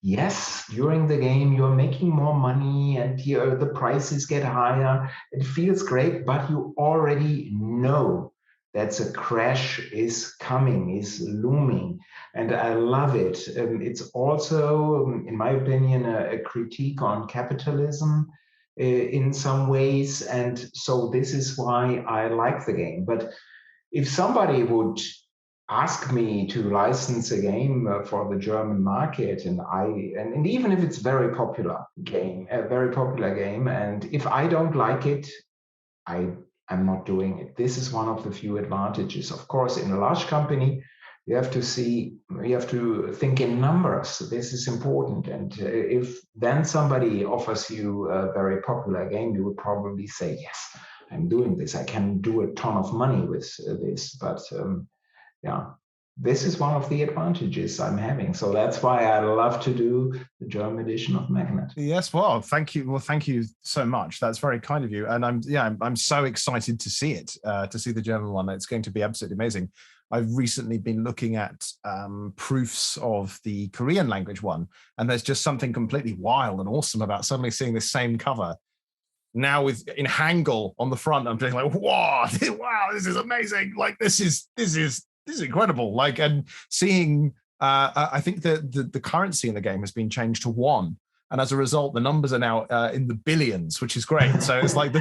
Yes, during the game, you're making more money and the prices get higher. It feels great, but you already know that a crash is coming, is looming. And I love it. It's also, in my opinion, a critique on capitalism in some ways. And so this is why I like the game. But if somebody would ask me to license a game for the German market, and even if it's a very popular game, and if I don't like it, I'm not doing it. This is one of the few advantages. Of course, in a large company, you have to think in numbers. This is important. And if then somebody offers you a very popular game, you would probably say, yes, I'm doing this. I can do a ton of money with this. But yeah, this is one of the advantages I'm having. So that's why I love to do the German edition of Magnet. Yes, well, thank you. Well, thank you so much. That's very kind of you. And I'm so excited to see it, to see the German one. It's going to be absolutely amazing. I've recently been looking at proofs of the Korean language one, and there's just something completely wild and awesome about suddenly seeing the same cover now with in Hangul on the front. I'm just like, wow, wow, this is amazing. Like this is incredible. Like, and seeing I think the currency in the game has been changed to won, and as a result, the numbers are now in the billions, which is great. So it's like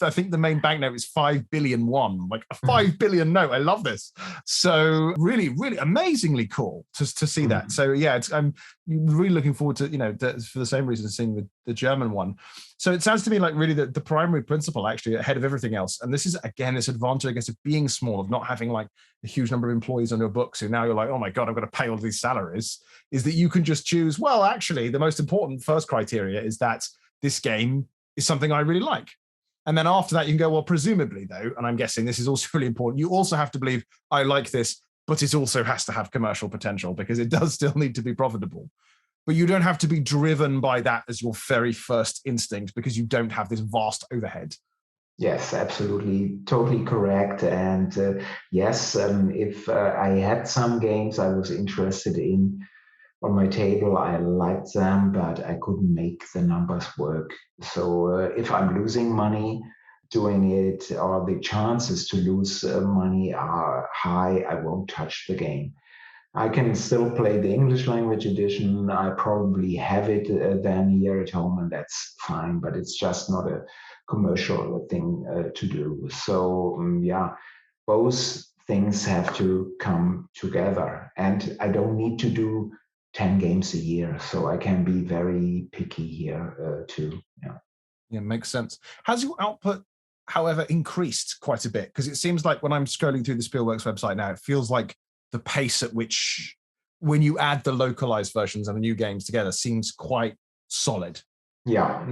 I think the main banknote is 5 billion won, like a 5 billion note. I love this. So really, really amazingly cool to see that. So yeah, I'm really looking forward to for the same reason seeing the German one. So it sounds to me like really the primary principle actually ahead of everything else. And this is again this advantage, I guess, of being small, of not having like a huge number of employees on your books who now you're like, oh my God, I've got to pay all these salaries, is that you can just choose, well, actually, the most important first criteria is that this game is something I really like. And then after that, you can go, well, presumably though, and I'm guessing this is also really important, you also have to believe I like this, but it also has to have commercial potential because it does still need to be profitable. But you don't have to be driven by that as your very first instinct because you don't have this vast overhead. Yes, absolutely, totally correct. And yes, if I had some games I was interested in on my table, I liked them, but I couldn't make the numbers work. So if I'm losing money doing it, or the chances to lose money are high, I won't touch the game. I can still play the English language edition. I probably have it then here at home, and that's fine, but it's just not a commercial thing to do. So, yeah, both things have to come together. And I don't need to do 10 games a year, so I can be very picky here too. Yeah. Yeah, makes sense. Has your output however, increased quite a bit, because it seems like when I'm scrolling through the Spielworxx website now, it feels like the pace at which, when you add the localized versions and the new games together, seems quite solid. Yeah,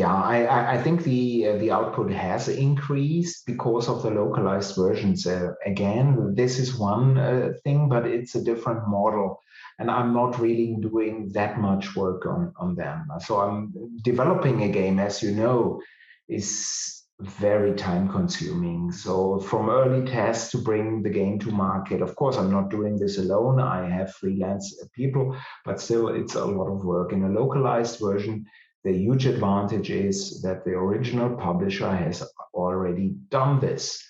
I think the output has increased because of the localized versions. Again, this is one thing, but it's a different model, and I'm not really doing that much work on them. So I'm developing a game, as you know, is very time consuming. So from early tests to bring the game to market, of course, I'm not doing this alone. I have freelance people, but still it's a lot of work. In a localized version, the huge advantage is that the original publisher has already done this.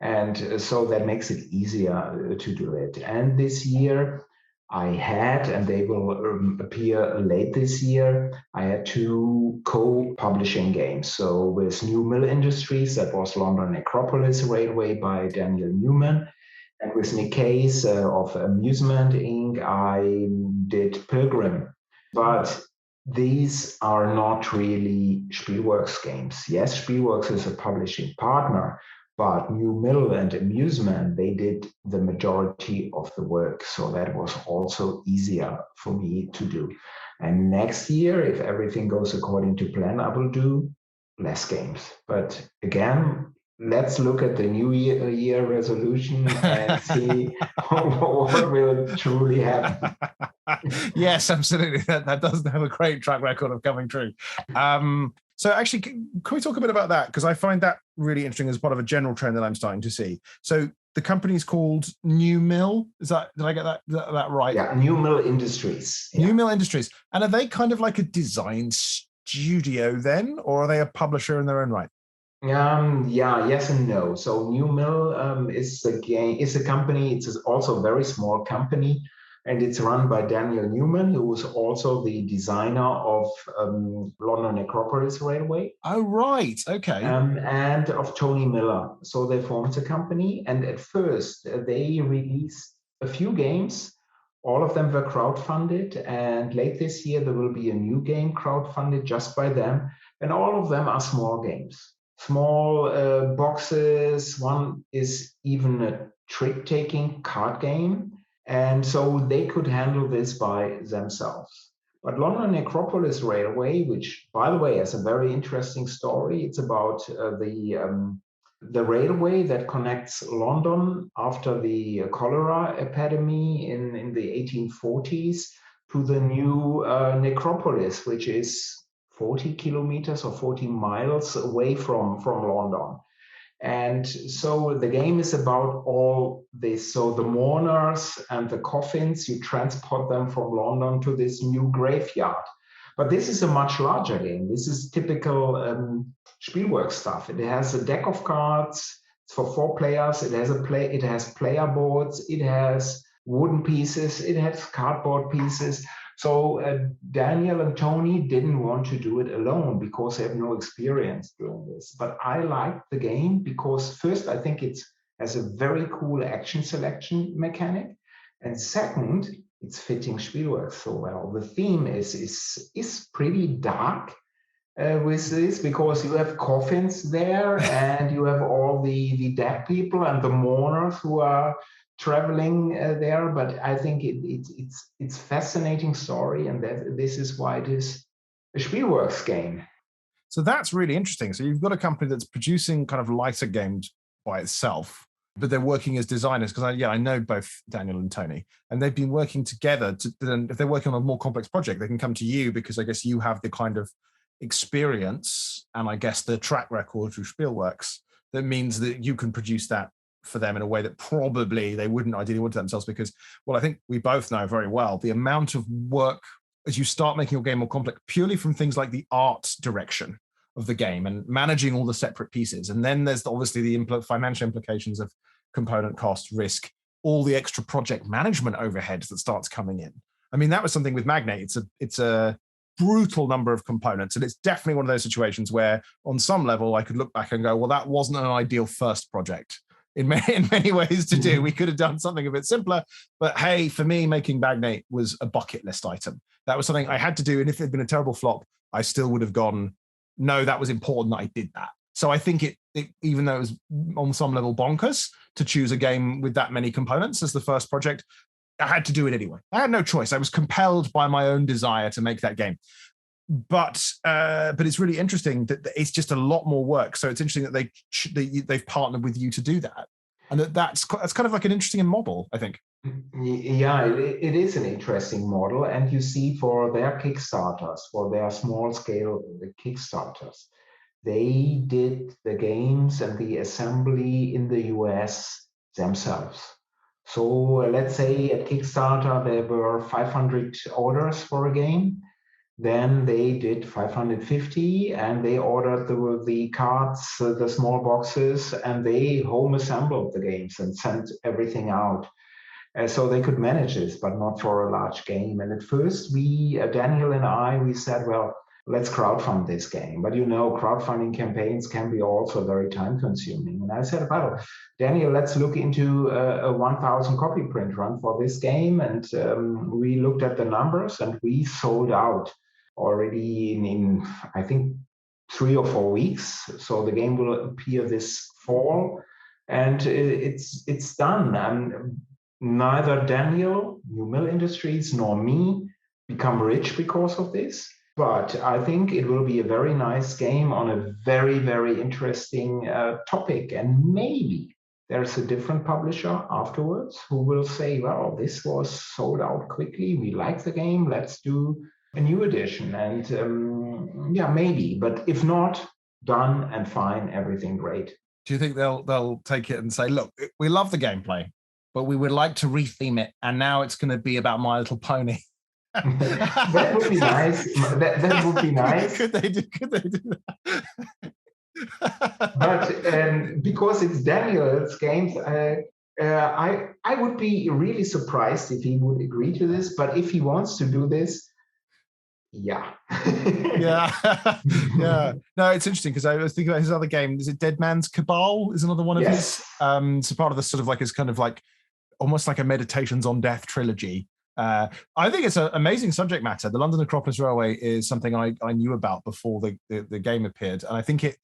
And so that makes it easier to do it. And this year, and they will appear late this year, I had two co-publishing games. So with New Mill Industries, that was London Necropolis Railway by Daniel Newman. And with Nick Case of Amusement Inc., I did Pilgrim. But these are not really Spielworxx games. Yes, Spielworxx is a publishing partner, but New Mill and Amusement, they did the majority of the work. So that was also easier for me to do. And next year, if everything goes according to plan, I will do less games. But again, let's look at the new year resolution and see what will truly happen. Yes, absolutely. That doesn't have a great track record of coming true. So actually, can we talk a bit about that? Because I find that really interesting as part of a general trend that I'm starting to see. So the company's called New Mill. Did I get that right? Yeah, New Mill Industries. New Mill Industries. And are they kind of like a design studio then, or are they a publisher in their own right? Yes and no. So New Mill is a company. It's also a very small company, and it's run by Daniel Newman, who was also the designer of London Necropolis Railway. Oh, right. Okay. And of Tony Miller. So they formed a company, and at first they released a few games. All of them were crowdfunded, and late this year there will be a new game crowdfunded just by them, and all of them are small games. Small boxes. One is even a trick-taking card game. And so they could handle this by themselves. But London Necropolis Railway, which, by the way, has a very interesting story. It's about the railway that connects London after the cholera epidemic in the 1840s to the new necropolis, which is 40 kilometers or 40 miles away from London. And so the game is about all this. So the mourners and the coffins, you transport them from London to this new graveyard. But this is a much larger game. This is typical Spielworxx stuff. It has a deck of cards. It's for 4 players. It has player boards. It has wooden pieces. It has cardboard pieces. So Daniel and Tony didn't want to do it alone because they have no experience doing this. But I liked the game because first, I think it has a very cool action selection mechanic. And second, it's fitting Spielworxx so well. The theme is pretty dark with this because you have coffins there and you have all the dead people and the mourners who are traveling there, but I think it's fascinating story, and that this is why it is a Spielworxx game. So that's really interesting. So you've got a company that's producing kind of lighter games by itself, but they're working as designers. Because I know both Daniel and Tony, and they've been working together. If they're working on a more complex project, they can come to you because I guess you have the kind of experience and I guess the track record through Spielworxx that means that you can produce that for them in a way that probably they wouldn't ideally want to themselves, because, well, I think we both know very well the amount of work as you start making your game more complex, purely from things like the art direction of the game and managing all the separate pieces. And then there's obviously the financial implications of component cost, risk, all the extra project management overheads that starts coming in. I mean, that was something with Magnate. It's a brutal number of components. And it's definitely one of those situations where on some level, I could look back and go, well, that wasn't an ideal first project. In many ways to do. We could have done something a bit simpler, but hey, for me, making Magnate was a bucket list item. That was something I had to do, and if it had been a terrible flop, I still would have gone, no, that was important that I did that. So I think it even though it was on some level bonkers to choose a game with that many components as the first project, I had to do it anyway. I had no choice. I was compelled by my own desire to make that game. But it's really interesting that it's just a lot more work. So it's interesting that they've partnered with you to do that, and that's kind of like an interesting model, I think. Yeah, it is an interesting model, and you see for their Kickstarters, for their small scale Kickstarters, they did the games and the assembly in the US themselves. So let's say at Kickstarter there were 500 orders for a game. Then they did 550 and they ordered the cards, the small boxes, and they home assembled the games and sent everything out. So they could manage this, but not for a large game. And at first, Daniel and I, we said, well, let's crowdfund this game. But crowdfunding campaigns can be also very time consuming. And I said, well, Daniel, let's look into a 1,000 copy print run for this game. And we looked at the numbers and we sold out already in I think 3 or 4 weeks. So the game will appear this fall and it's done. And neither Daniel, New Mill Industries, nor me become rich because of this. But I think it will be a very nice game on a very, very interesting topic. And maybe there's a different publisher afterwards who will say, well, this was sold out quickly. We like the game. Let's do a new edition. And yeah, maybe. But if not, done and fine, everything great. Do you think they'll take it and say, look, we love the gameplay, but we would like to retheme it, and now it's going to be about My Little Pony? That would be nice. That would be nice. Could they do that? But because it's Daniel's games, I would be really surprised if he would agree to this. But if he wants to do this, yeah. Yeah. No, it's interesting because I was thinking about his other game. Is it Dead Man's Cabal? Is another one of his. So part of this sort of like is kind of like almost like a Meditations on Death trilogy. I think it's an amazing subject matter. The London Acropolis Railway is something I knew about before the game appeared, and I think it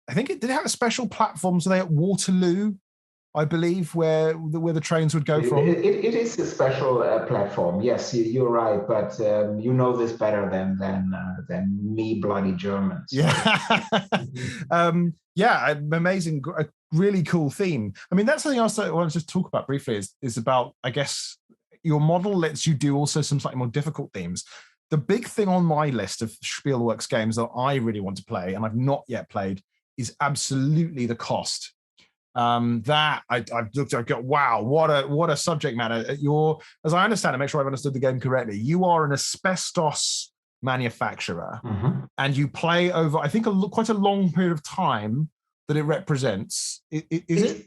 did have a special platform today at Waterloo, I believe, where the trains would go from. It is a special platform. Yes, you're right, but you know this better than me, bloody Germans. Yeah, amazing, a really cool theme. I mean, that's something else that I want to just talk about briefly. Is about, I guess, your model lets you do also some slightly more difficult themes. The big thing on my list of Spielworxx games that I really want to play, and I've not yet played, is absolutely the cost. That I've looked at, I go, wow, what a subject matter. As I understand it, make sure I've understood the game correctly, you are an asbestos manufacturer, and you play over, I think, quite a long period of time that it represents. Is it?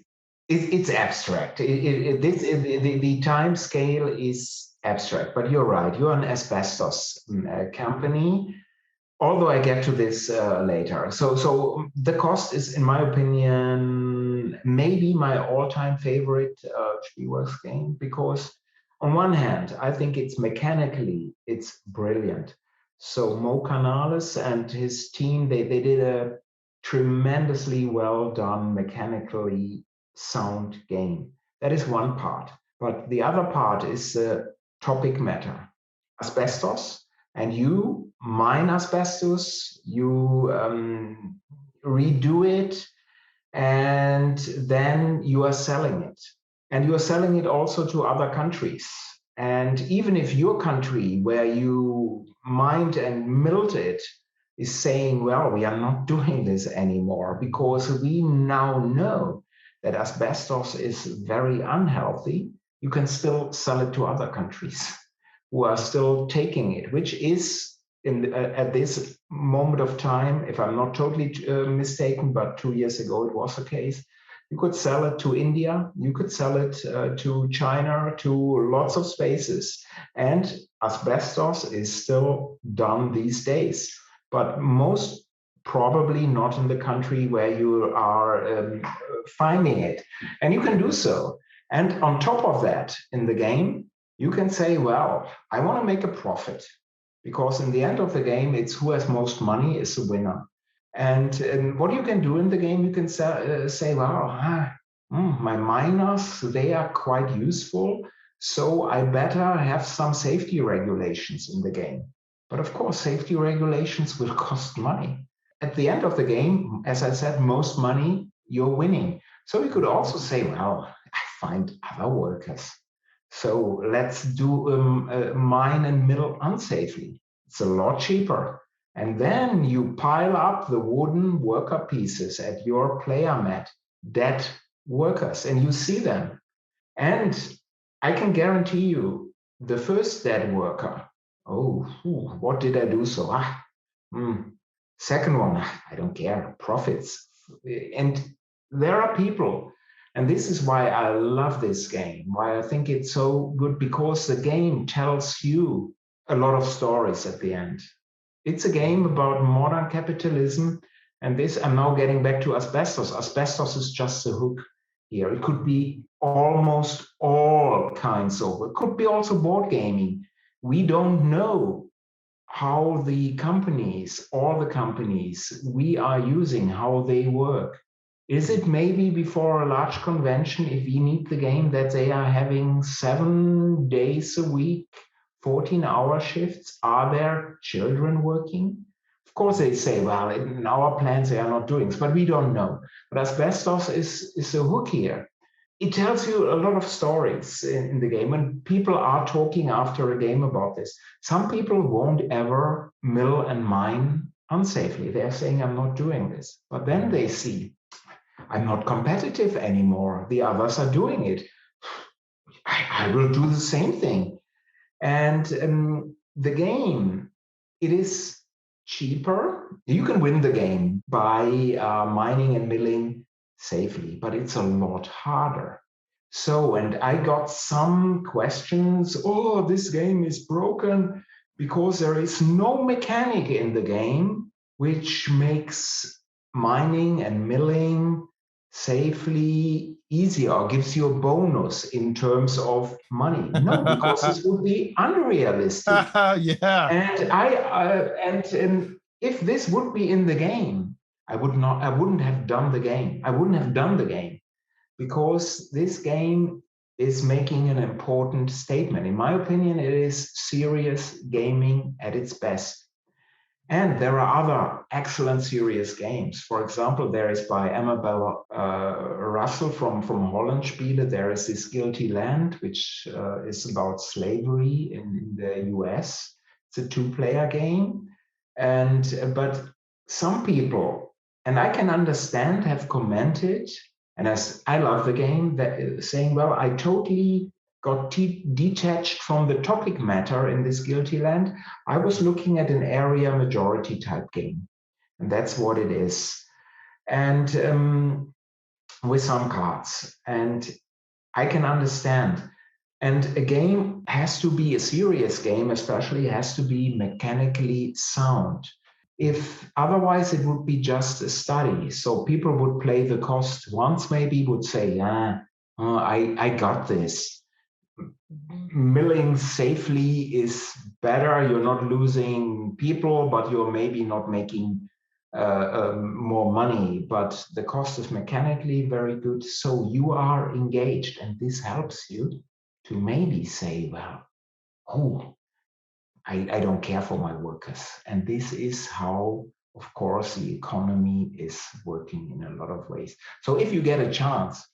It's abstract. The time scale is abstract, but you're right. You're an asbestos company. Although I get to this later. So the cost is, in my opinion, maybe my all-time favorite Spielworxx game, because on one hand, I think it's mechanically, it's brilliant. So Mo Canales and his team, they did a tremendously well done, mechanically sound game. That is one part. But the other part is the topic matter. Asbestos, and you mine asbestos, you redo it, and then you are selling it. And you are selling it also to other countries. And even if your country where you mined and milled it is saying, well, we are not doing this anymore because we now know that asbestos is very unhealthy, you can still sell it to other countries who are still taking it, which is at this moment of time, if I'm not totally mistaken, but 2 years ago it was the case, you could sell it to India, you could sell it to China, to lots of spaces. And asbestos is still done these days, but most probably not in the country where you are finding it. And you can do so. And on top of that, in the game, you can say, well, I want to make a profit, because in the end of the game, it's who has most money is the winner. And what you can do in the game, you can say, well, my miners, they are quite useful, so I better have some safety regulations in the game. But of course, safety regulations will cost money. At the end of the game, as I said, most money, you're winning. So you could also say, well, I find other workers. So let's do mine and mill unsafely. It's a lot cheaper. And then you pile up the wooden worker pieces at your player mat, dead workers, and you see them. And I can guarantee you, the first dead worker, oh, what did I do so? Second one, I don't care, profits. And there are people, and this is why I love this game, why I think it's so good, because the game tells you a lot of stories at the end. It's a game about modern capitalism. And this, I'm now getting back to asbestos. Asbestos is just a hook here. It could be almost all kinds of, it could be also board gaming. We don't know how the companies, all the companies we are using, how they work. Is it maybe before a large convention, if we need the game, that they are having 7 days a week, 14-hour shifts? Are there children working? Of course, they say, well, in our plans, they are not doing this, but we don't know. But asbestos is a hook here. It tells you a lot of stories in the game, and people are talking after a game about this. Some people won't ever mill and mine unsafely. They're saying, I'm not doing this. But then they see, I'm not competitive anymore. The others are doing it. I will do the same thing. And the game, it is cheaper. You can win the game by mining and milling safely, but it's a lot harder. So, and I got some questions. Oh, this game is broken because there is no mechanic in the game which makes mining and milling safely easier or gives you a bonus in terms of money. No, because this would be unrealistic. Yeah. And if this would be in the game, I wouldn't have done the game. I wouldn't have done the game, because this game is making an important statement. In my opinion, it is serious gaming at its best. And there are other excellent serious games. For example, there is by Amabel Russell from Holland Spiele, there is this Guilty Land, which is about slavery in the US. It's a 2-player game. But some people, and I can understand, have commented, and as I love the game, that, saying, well, I totally got detached from the topic matter in this Guilty Land. I was looking at an area majority type game, and that's what it is. And with some cards, and I can understand. And a game has to be, a serious game especially, has to be mechanically sound. If otherwise, it would be just a study. So people would play the cost once, maybe would say, yeah, I got this. Milling safely is better. You're not losing people, but you're maybe not making more money. But the cost is mechanically very good. So you are engaged, and this helps you to maybe say, well, oh, I don't care for my workers. And this is how, of course, the economy is working in a lot of ways. So if you get a chance,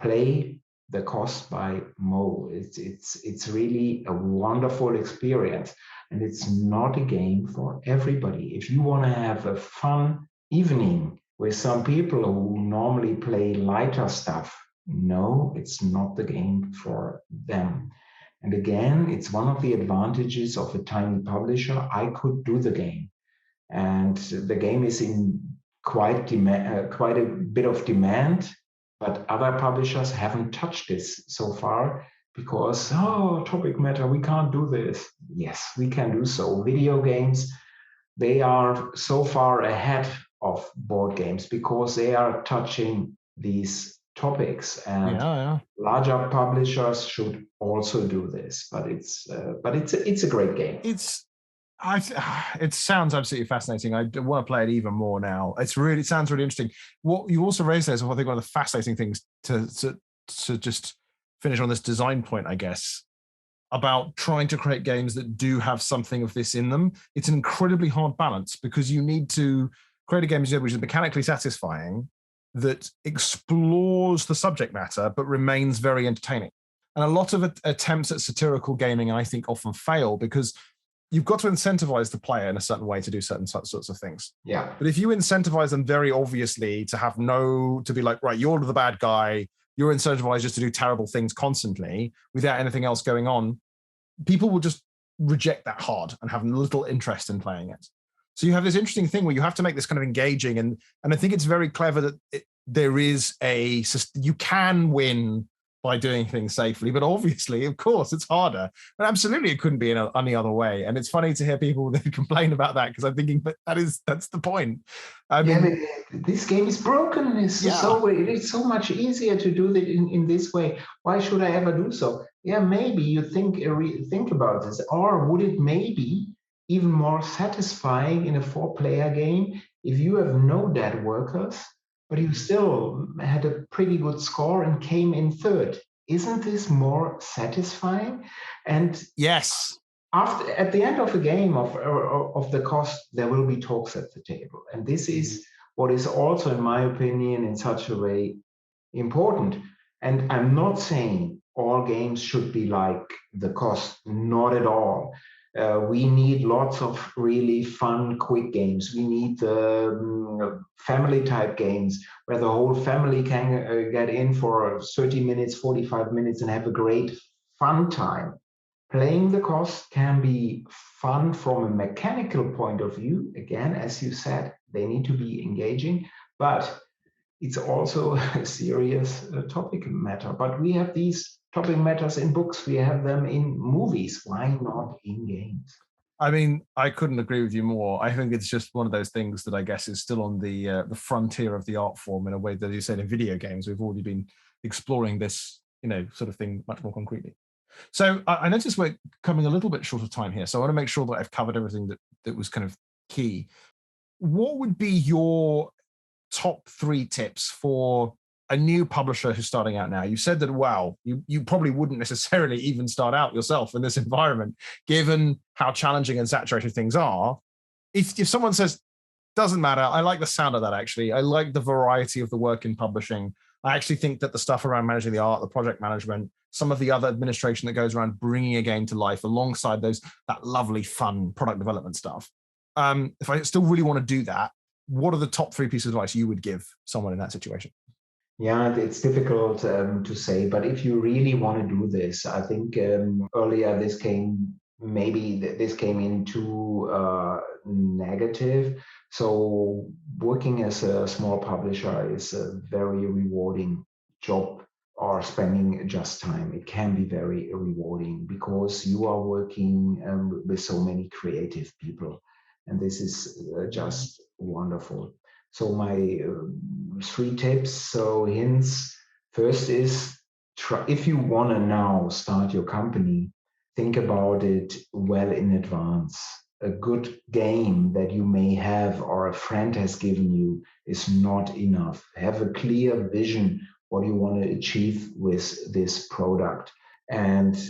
play the Cost by Mo. It's really a wonderful experience. And it's not a game for everybody. If you want to have a fun evening with some people who normally play lighter stuff, no, it's not the game for them. And again, it's one of the advantages of a tiny publisher. I could do the game, and the game is in quite a bit of demand, but other publishers haven't touched this so far because, topic matter, we can't do this. Yes, we can do so. Video games, they are so far ahead of board games because they are touching these topics, and larger publishers should also do this. But it's a great game. It sounds absolutely fascinating. I want to play it even more now. It sounds really interesting. What you also raised there is, I think, one of the fascinating things to just finish on this design point, I guess, about trying to create games that do have something of this in them. It's an incredibly hard balance because you need to create a game which is mechanically satisfying, that explores the subject matter, but remains very entertaining. And a lot of attempts at satirical gaming, I think, often fail because you've got to incentivize the player in a certain way to do certain sorts of things. Yeah. But if you incentivize them very obviously to be like, right, you're the bad guy, you're incentivized just to do terrible things constantly without anything else going on, people will just reject that hard and have little interest in playing it. So you have this interesting thing where you have to make this kind of engaging, and I think it's very clever that you can win by doing things safely, but obviously, of course, it's harder. And absolutely, it couldn't be in any other way. And it's funny to hear people that complain about that because I'm thinking, but that's the point. I mean, this game is broken. It's so much easier to do it in this way. Why should I ever do so? Yeah, maybe you think about this, or would it maybe even more satisfying in a 4-player game if you have no dead workers, but you still had a pretty good score and came in third? Isn't this more satisfying? And yes, at the end of the game of the cost, there will be talks at the table, and this is what is also, in my opinion, in such a way important. And I'm not saying all games should be like the cost, not at all. We need lots of really fun, quick games. We need the family type games where the whole family can get in for 30 minutes, 45 minutes and have a great fun time. Playing the cost can be fun from a mechanical point of view. Again, as you said, they need to be engaging, but it's also a serious topic matter. But we have these topic matters in books, we have them in movies. Why not in games? I mean, I couldn't agree with you more. I think it's just one of those things that I guess is still on the frontier of the art form in a way that you said in video games. We've already been exploring this, sort of thing much more concretely. So I noticed we're coming a little bit short of time here. So I want to make sure that I've covered everything that was kind of key. What would be your top 3 tips for a new publisher who's starting out now? You said that, wow, you probably wouldn't necessarily even start out yourself in this environment, given how challenging and saturated things are. If someone says, doesn't matter, I like the sound of that, actually. I like the variety of the work in publishing. I actually think that the stuff around managing the art, the project management, some of the other administration that goes around bringing a game to life alongside that lovely, fun product development stuff. If I still really want to do that, what are the top 3 pieces of advice you would give someone in that situation? Yeah, it's difficult to say, but if you really want to do this, I think earlier this came in too negative. So working as a small publisher is a very rewarding job, or spending just time. It can be very rewarding because you are working with so many creative people, and this is just wonderful. So my 3 tips, so hints. First is, if you want to now start your company, think about it well in advance. A good game that you may have or a friend has given you is not enough. Have a clear vision what you want to achieve with this product. And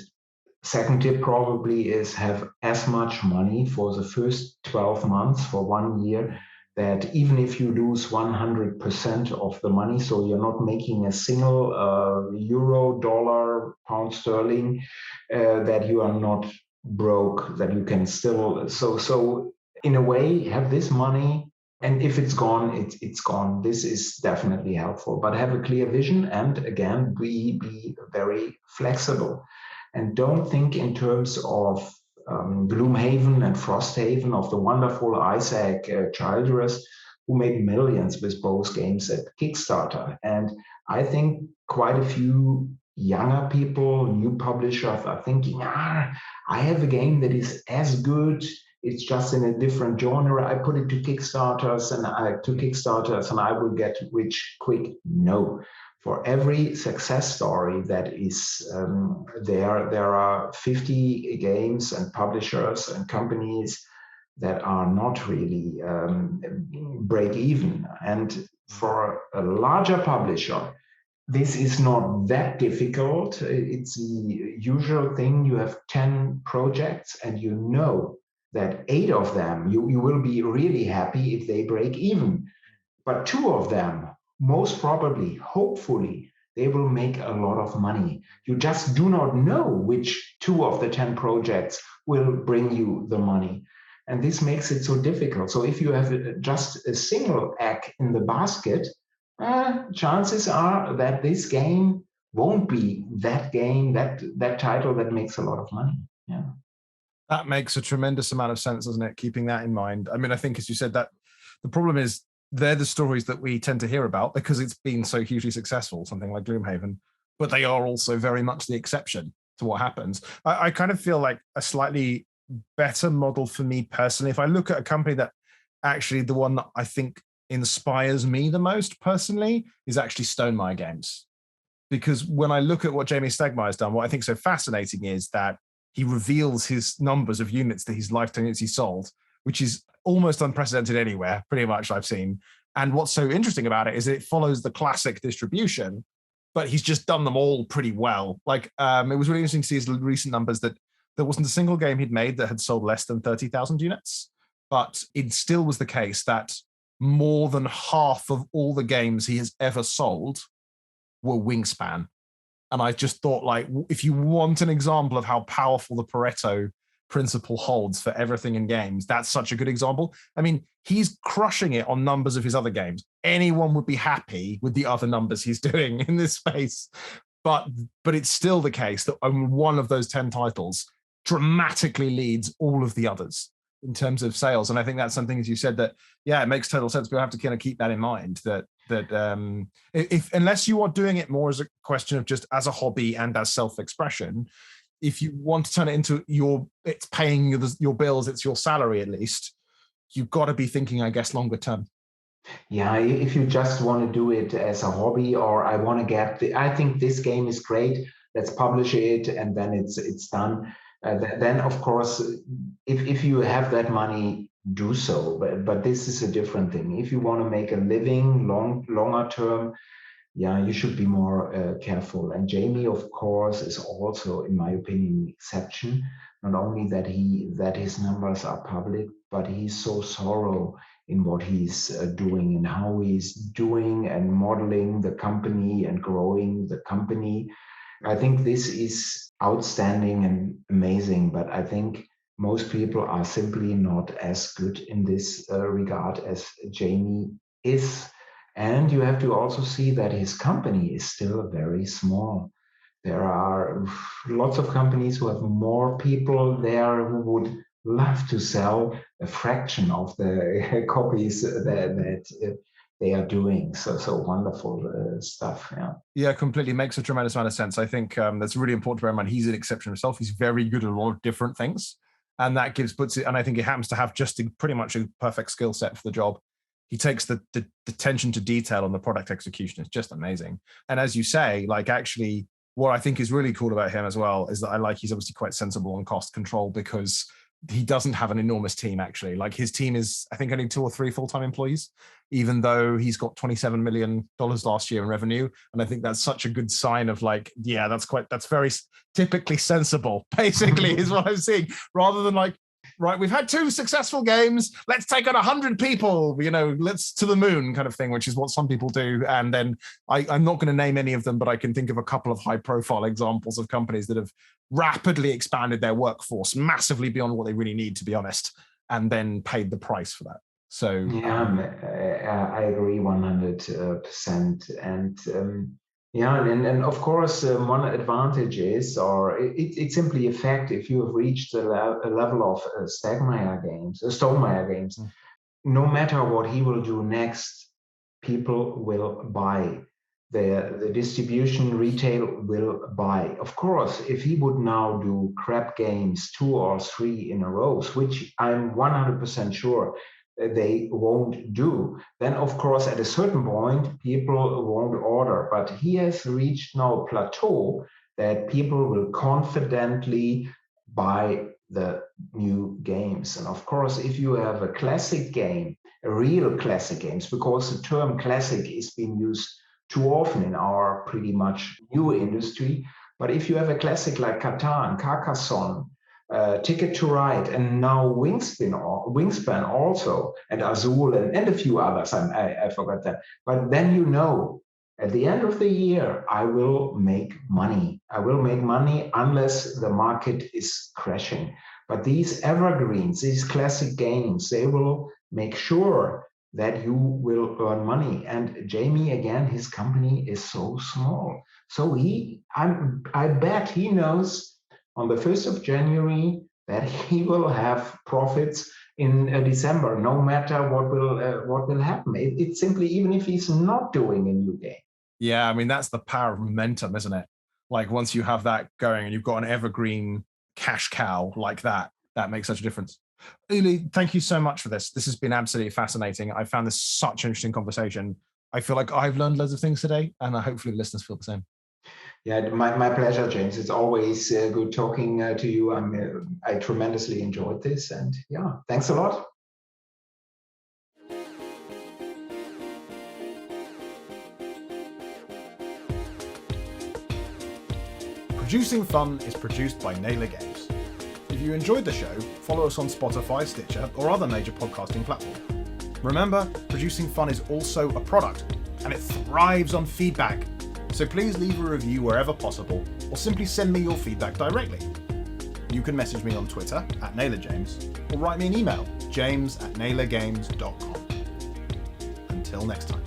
second tip probably is have as much money for the first 12 months, for 1 year, that even if you lose 100% of the money, so you're not making a single euro, dollar, pound sterling, that you are not broke, that you can still, so in a way, have this money, and if it's gone, it's gone. This is definitely helpful, but have a clear vision, and again, be very flexible. And don't think in terms of Gloomhaven and Frosthaven, of the wonderful Isaac Childress, who made millions with both games at Kickstarter. And I think quite a few younger people, new publishers, are thinking, I have a game that is as good. It's just in a different genre. I put it to Kickstarters and I will get rich quick. No. For every success story that is there are 50 games and publishers and companies that are not really break even. And for a larger publisher, this is not that difficult. It's the usual thing. You have 10 projects and you know that 8 of them, you will be really happy if they break even. But 2 of them, most probably, hopefully, they will make a lot of money. You just do not know which 2 of the 10 projects will bring you the money. And this makes it so difficult. So if you have just a single egg in the basket, chances are that this game won't be that game, that title that makes a lot of money. Yeah. That makes a tremendous amount of sense, doesn't it? Keeping that in mind. I mean, I think, as you said, that the problem is they're the stories that we tend to hear about because it's been so hugely successful, something like Gloomhaven, but they are also very much the exception to what happens. I kind of feel like a slightly better model for me personally, if I look at a company that actually the one that I think inspires me the most personally is actually Stonemaier Games. Because when I look at what Jamie Stegmaier has done, what I think is so fascinating is that he reveals his numbers of units that his lifetime units he sold, which is almost unprecedented anywhere, pretty much I've seen. And what's so interesting about it is it follows the classic distribution, but he's just done them all pretty well. Like it was really interesting to see his recent numbers that there wasn't a single game he'd made that had sold less than 30,000 units, but it still was the case that more than half of all the games he has ever sold were Wingspan. And I just thought, like, if you want an example of how powerful the Pareto principle holds for everything in games, that's such a good example. I mean, he's crushing it on numbers of his other games. Anyone would be happy with the other numbers he's doing in this space. But it's still the case that only one of those 10 titles dramatically leads all of the others in terms of sales. And I think that's something, as you said, that, yeah, it makes total sense. People have to kind of keep that in mind, that if unless you are doing it more as a question of just as a hobby and as self-expression, if you want to turn it into it's paying your bills, it's your salary at least, you've got to be thinking, I guess, longer term. Yeah, if you just want to do it as a hobby, or I want to I think this game is great, let's publish it, and then it's done. Then of course, if you have that money, do so. But this is a different thing. If you want to make a living longer term, yeah, you should be more careful. And Jamie, of course, is also, in my opinion, an exception. Not only that his numbers are public, but he's so thorough in what he's doing and how he's doing and modeling the company and growing the company. I think this is outstanding and amazing, but I think most people are simply not as good in this regard as Jamie is. And you have to also see that his company is still very small. There are lots of companies who have more people there who would love to sell a fraction of the copies that they are doing. So wonderful stuff. Yeah. Yeah, completely makes a tremendous amount of sense. I think that's really important to bear in mind. He's an exception himself. He's very good at a lot of different things. And that puts it, and I think he happens to have just pretty much a perfect skill set for the job. He takes the attention to detail on the product execution. It's just amazing. And as you say, like, actually, what I think is really cool about him as well is that he's obviously quite sensible on cost control, because he doesn't have an enormous team, actually. Like, his team is, I think, only 2 or 3 full-time employees, even though he's got $27 million last year in revenue. And I think that's such a good sign of, like, yeah, that's very typically sensible, basically, is what I'm seeing, rather than like, right, we've had 2 successful games, let's take on 100 people, let's to the moon kind of thing, which is what some people do. And then I'm not going to name any of them, but I can think of a couple of high profile examples of companies that have rapidly expanded their workforce massively beyond what they really need, to be honest, and then paid the price for that. So yeah, I agree 100%. And yeah, and of course, one advantage is, or it's simply a fact, if you have reached a level of Stonemaier games, no matter what he will do next, people will buy. The distribution retail will buy. Of course, if he would now do crap games 2 or 3 in a row, which I'm 100% sure they won't do, then of course at a certain point people won't order. But he has reached now a plateau that people will confidently buy the new games. And of course, if you have a classic game, a real classic games, because the term classic is being used too often in our pretty much new industry. But if you have a classic like Catan, Carcassonne, Ticket to Ride, and now Wingspan also, and Azul, and a few others, I forgot that. But then you know, at the end of the year, I will make money. I will make money unless the market is crashing. But these evergreens, these classic games, they will make sure that you will earn money. And Jamie, again, his company is so small. So I bet he knows on the 1st of January that he will have profits in December, no matter what will happen. It's simply, even if he's not doing a new game. Yeah, I mean, that's the power of momentum, isn't it? Like once you have that going and you've got an evergreen cash cow like that, that makes such a difference. Uli, thank you so much for this. This has been absolutely fascinating. I found this such an interesting conversation. I feel like I've learned loads of things today, and hopefully the listeners feel the same. Yeah, my pleasure, James. It's always good talking to you. I tremendously enjoyed this, and yeah, thanks a lot. Producing Fun is produced by Naylor Games. If you enjoyed the show, follow us on Spotify, Stitcher, or other major podcasting platforms. Remember, Producing Fun is also a product, and it thrives on feedback. So please leave a review wherever possible, or simply send me your feedback directly. You can message me on Twitter @NaylorJames, or write me an email, james@naylorgames.com. Until next time.